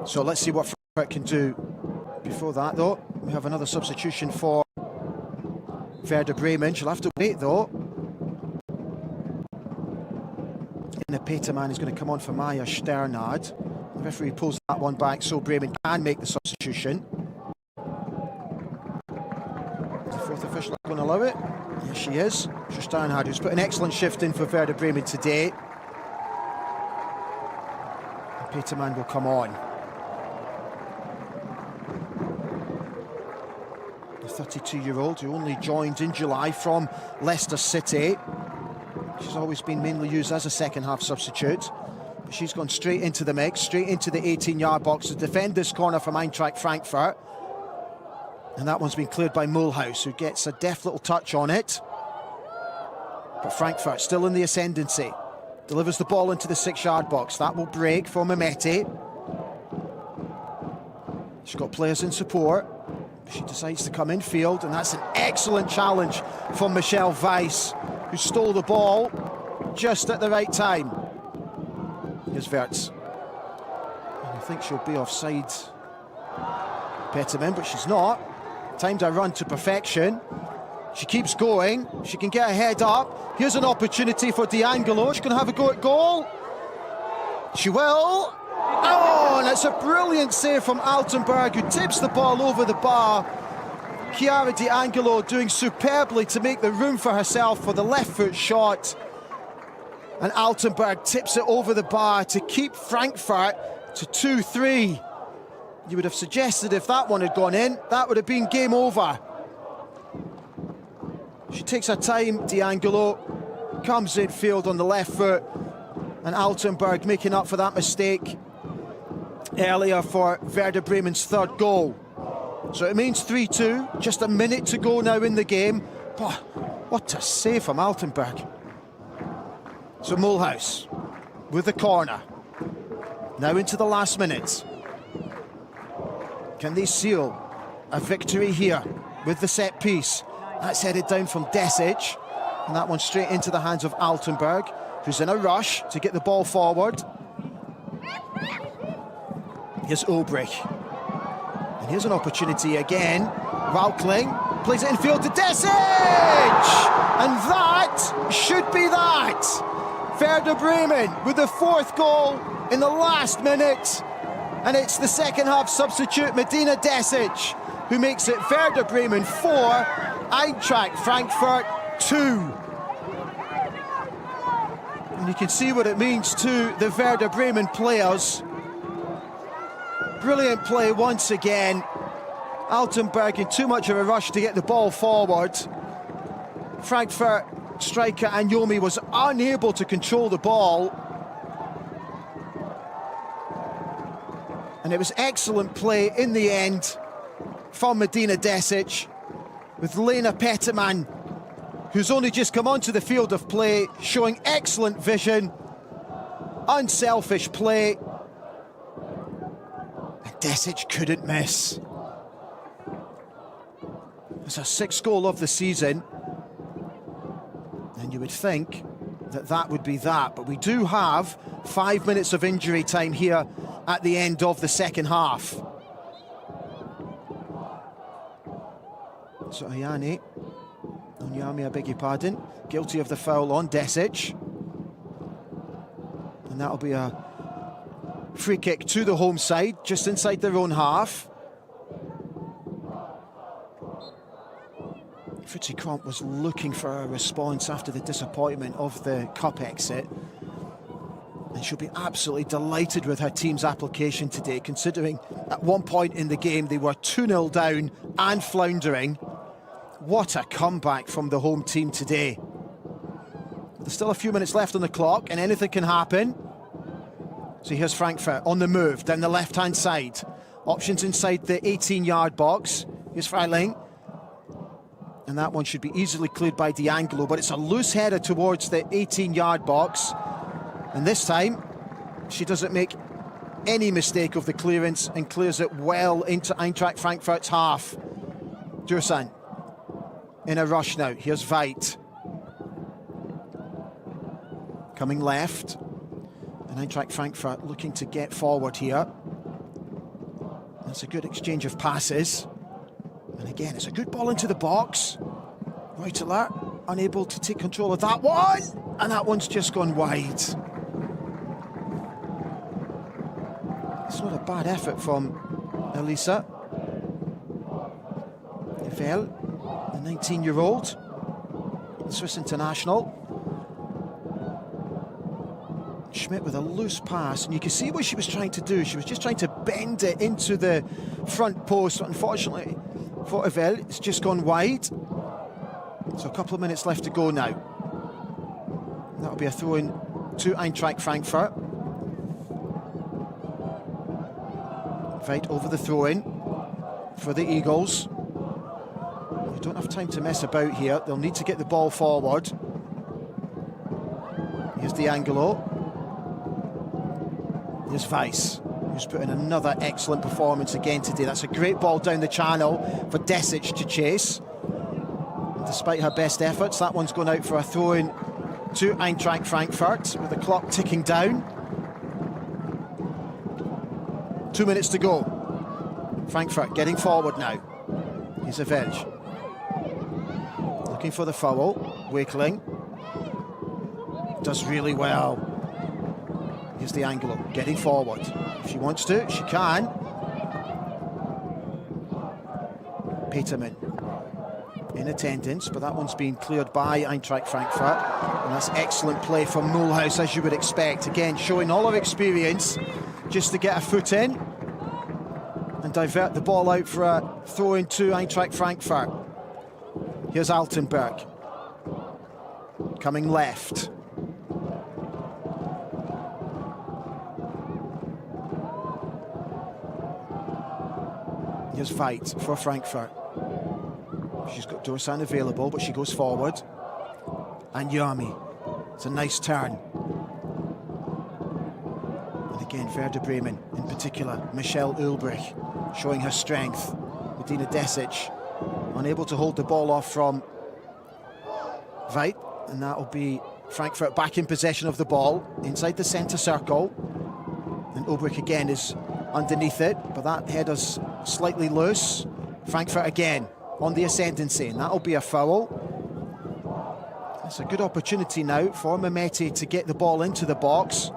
So let's see what Frankfurt can do. Before that though, we have another substitution for Werder Bremen. She'll have to wait though. And the Peterman is going to come on for Maya Sternhard. The referee pulls that one back so Bremen can make the substitution. Is the fourth official going to allow it? Yes, she is. Sternhard, who's put an excellent shift in for Werder Bremen today. And Peterman will come on. The 32-year-old who only joined in July from Leicester City. She's always been mainly used as a second-half substitute. But she's gone straight into the mix, straight into the 18-yard box to defend this corner from Eintracht Frankfurt. And that one's been cleared by Mulhouse, who gets a deft little touch on it. But Frankfurt still in the ascendancy. Delivers the ball into the 6-yard box. That will break for Mehmeti. She's got players in support. She decides to come in field, and that's an excellent challenge from Michelle Weiss, who stole the ball just at the right time. Here's Wirtz. And I think she'll be offside, Petterman, but she's not. Timed her run to perfection. She keeps going. She can get her head up. Here's an opportunity for D'Angelo. She's going to have a go at goal. She will. Oh, and it's a brilliant save from Altenberg, who tips the ball over the bar. Chiara D'Angelo doing superbly to make the room for herself for the left foot shot. And Altenberg tips it over the bar to keep Frankfurt to 2-3. You would have suggested if that one had gone in, that would have been game over. She takes her time, D'Angelo, comes in field on the left foot, and Altenberg making up for that mistake earlier for Werder Bremen's third goal. So it means 3-2, just a minute to go now in the game. But what a save from Altenberg. So Mulhouse with the corner. Now into the last minute. Can they seal a victory here with the set piece? That's headed down from Desic, and that one straight into the hands of Altenberg, who's in a rush to get the ball forward. Here's Ulbrich. And here's an opportunity again. Raukling plays it in field to Desic! And that should be that. Werder Bremen with the fourth goal in the last minute. And it's the second half substitute, Medina Desic, who makes it Werder Bremen 4, Eintracht Frankfurt 2. And you can see what it means to the Werder Bremen players. Brilliant play once again. Altenberg in too much of a rush to get the ball forward. Frankfurt striker Anyomi was unable to control the ball. And it was excellent play in the end from Medina Desic, with Lena Petterman, who's only just come onto the field of play, showing excellent vision, unselfish play. And Desic couldn't miss. It's her sixth goal of the season. And you would think that that would be that, but we do have 5 minutes of injury time here at the end of the second half. So Onyami, I beg your pardon, guilty of the foul on Desic. And that'll be a free kick to the home side, just inside their own half. Fritzi Kromp was looking for a response after the disappointment of the cup exit. And she'll be absolutely delighted with her team's application today, considering at one point in the game they were 2-0 down and floundering. What a comeback from the home team today. There's still a few minutes left on the clock and anything can happen. So here's Frankfurt on the move down the left-hand side. Options inside the 18-yard box. Here's Freiling. And that one should be easily cleared by D'Angelo, but it's a loose header towards the 18-yard box. And this time, she doesn't make any mistake of the clearance and clears it well into Eintracht Frankfurt's half. Dursan in a rush now. Here's Veit. Coming left. And Eintracht Frankfurt looking to get forward here. That's a good exchange of passes. And again, it's a good ball into the box. Reuteler unable to take control of that one. And that one's just gone wide. It's not a bad effort from Elisa Evel, the 19-year-old, Swiss international. Schmidt with a loose pass, and you can see what she was trying to do. She was just trying to bend it into the front post. Unfortunately, for Evel, it's just gone wide. So a couple of minutes left to go now. That'll be a throw-in to Eintracht Frankfurt. Right over the throw-in for the Eagles. They don't have time to mess about here. They'll need to get the ball forward. Here's D'Angelo. Here's Weiss, who's put in another excellent performance again today. That's a great ball down the channel for Desic to chase. Despite her best efforts, that one's gone out for a throw-in to Eintracht Frankfurt with the clock ticking down. 2 minutes to go. Frankfurt getting forward now. Here's a Verge. Looking for the foul. Wakeling. Does really well. Here's the Anglo getting forward. If she wants to, she can. Peterman in attendance, but that one's been cleared by Eintracht Frankfurt. And that's excellent play from Mulhouse, as you would expect. Again, showing all her experience just to get a foot in and divert the ball out for a throw into Eintracht Frankfurt. Here's Altenberg. Coming left. Here's Veit for Frankfurt. She's got Dorsan available, but she goes forward. And Yami. It's a nice turn. And again, Werder Bremen, in particular, Michelle Ulbrich, showing her strength. Medina Desic, unable to hold the ball off from Veit. And that'll be Frankfurt back in possession of the ball, inside the centre circle. And Ulbrich again is underneath it, but that header's slightly loose. Frankfurt again on the ascendancy, and that'll be a foul. It's a good opportunity now for Mehmeti to get the ball into the box.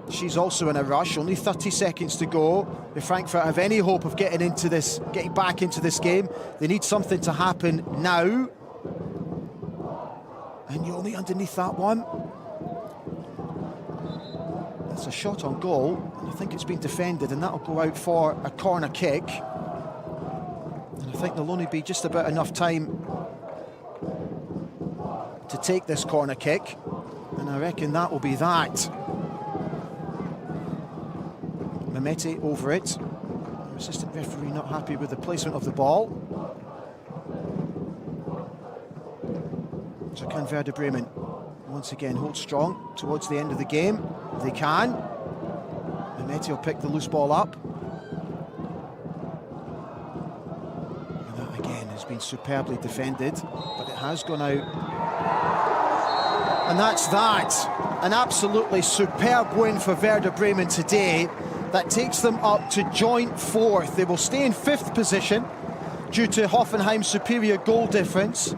She's also in a rush, only 30 seconds to go. If Frankfurt have any hope of getting back into this game, they need something to happen now. And Yomi underneath that one. It's a shot on goal, and I think it's been defended, and that'll go out for a corner kick. And I think there'll only be just about enough time to take this corner kick, and I reckon that will be that. Mehmeti over it. Our assistant referee not happy with the placement of the ball. So can Werder Bremen once again hold strong towards the end of the game? They can. Mehmeti will pick the loose ball up. And that again has been superbly defended, but it has gone out. And that's that. An absolutely superb win for Werder Bremen today. That takes them up to joint fourth. They will stay in fifth position due to Hoffenheim's superior goal difference.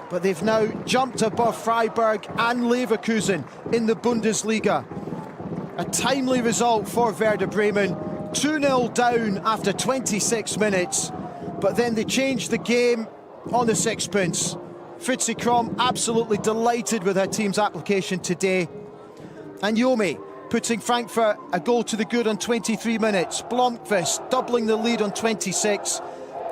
But they've now jumped above Freiburg and Leverkusen in the Bundesliga. A timely result for Werder Bremen. 2-0 down after 26 minutes. But then they changed the game on the sixpence. Fritzi Krom absolutely delighted with her team's application today. And Yomi putting Frankfurt a goal to the good on 23 minutes. Blomqvist doubling the lead on 26.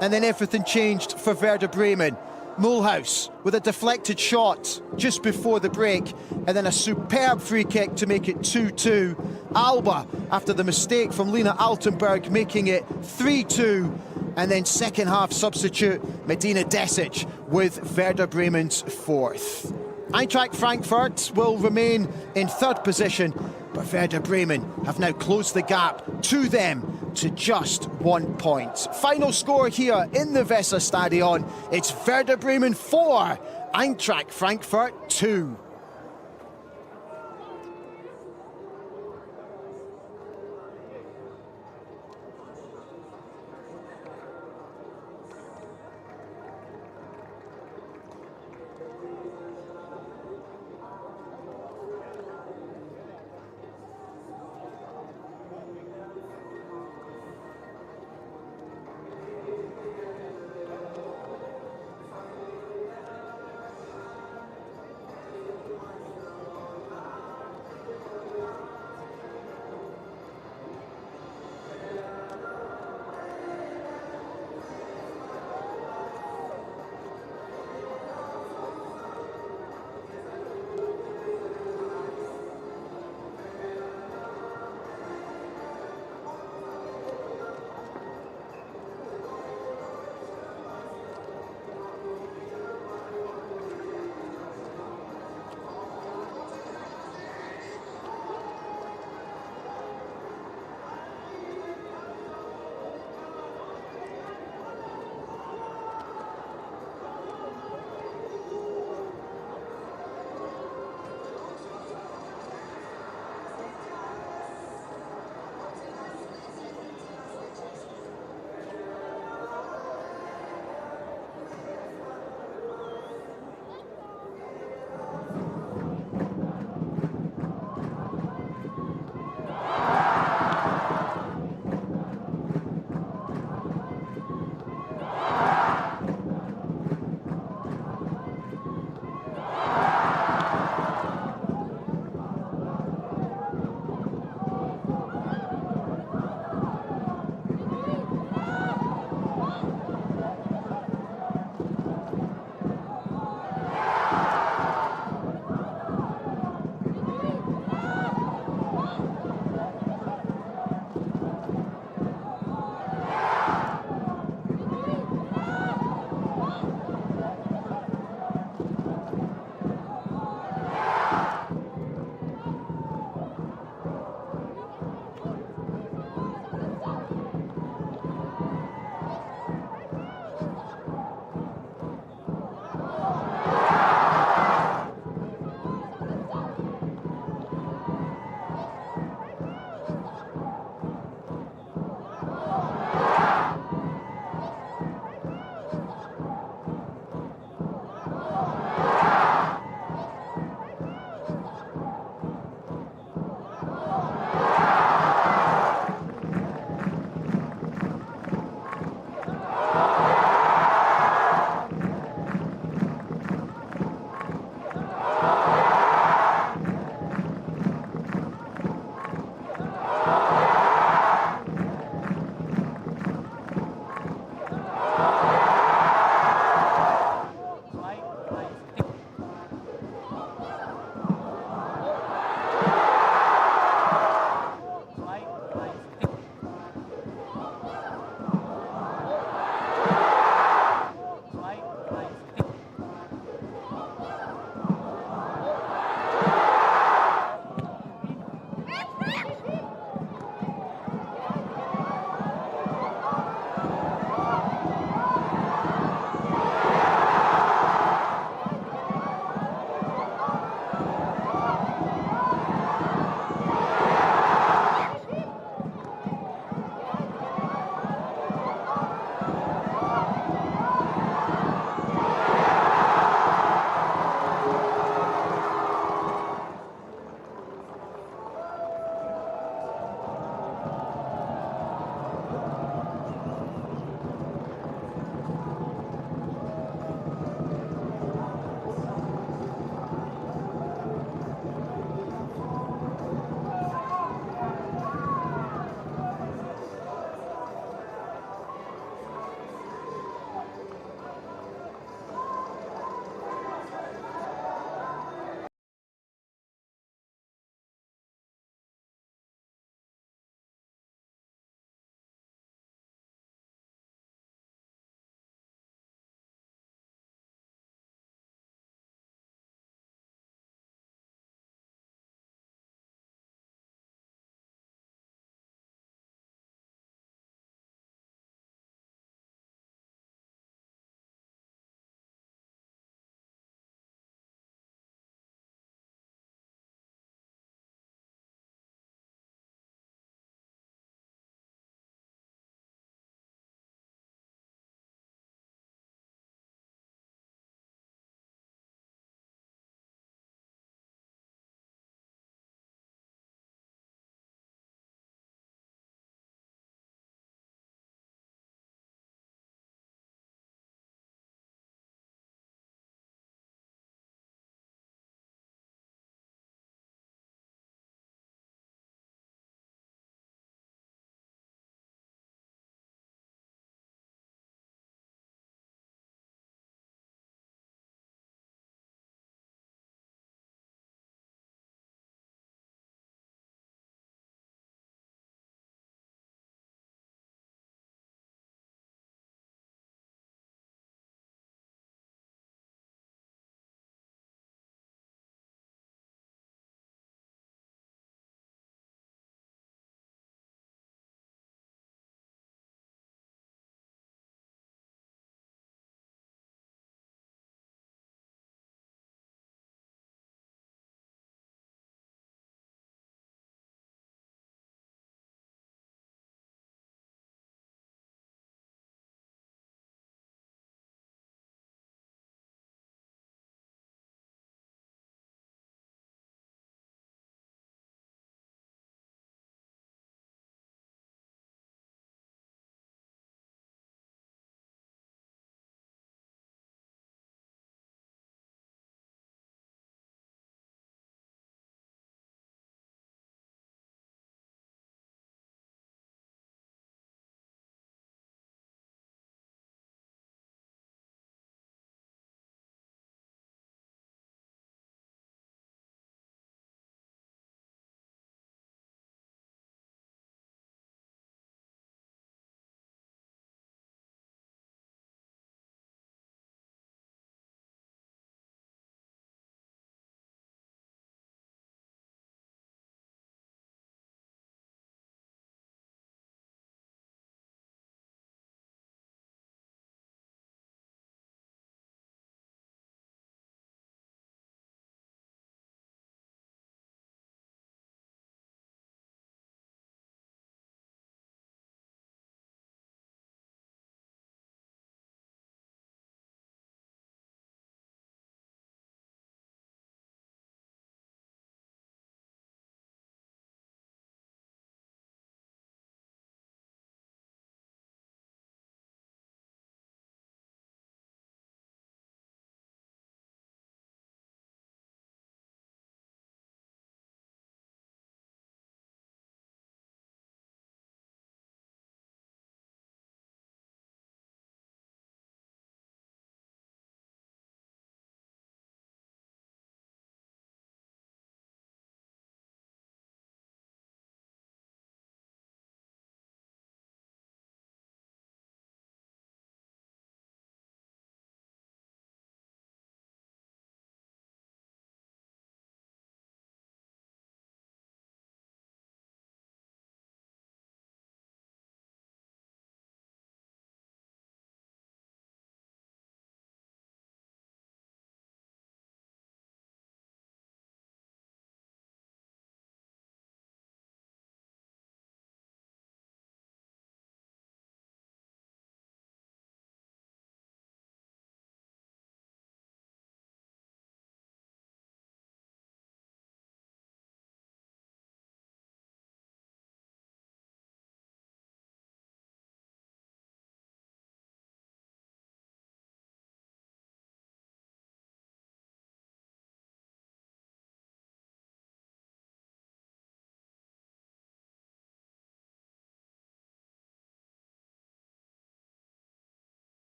And then everything changed for Werder Bremen. Mulhouse with a deflected shot just before the break, and then a superb free kick to make it 2-2. Alba, after the mistake from Lena Altenberg, making it 3-2. And then second half substitute Medina Desic with Werder Bremen's fourth. Eintracht Frankfurt will remain in third position, but Werder Bremen have now closed the gap to them to just 1 point. Final score here in the Weserstadion. It's Werder Bremen 4, Eintracht Frankfurt 2.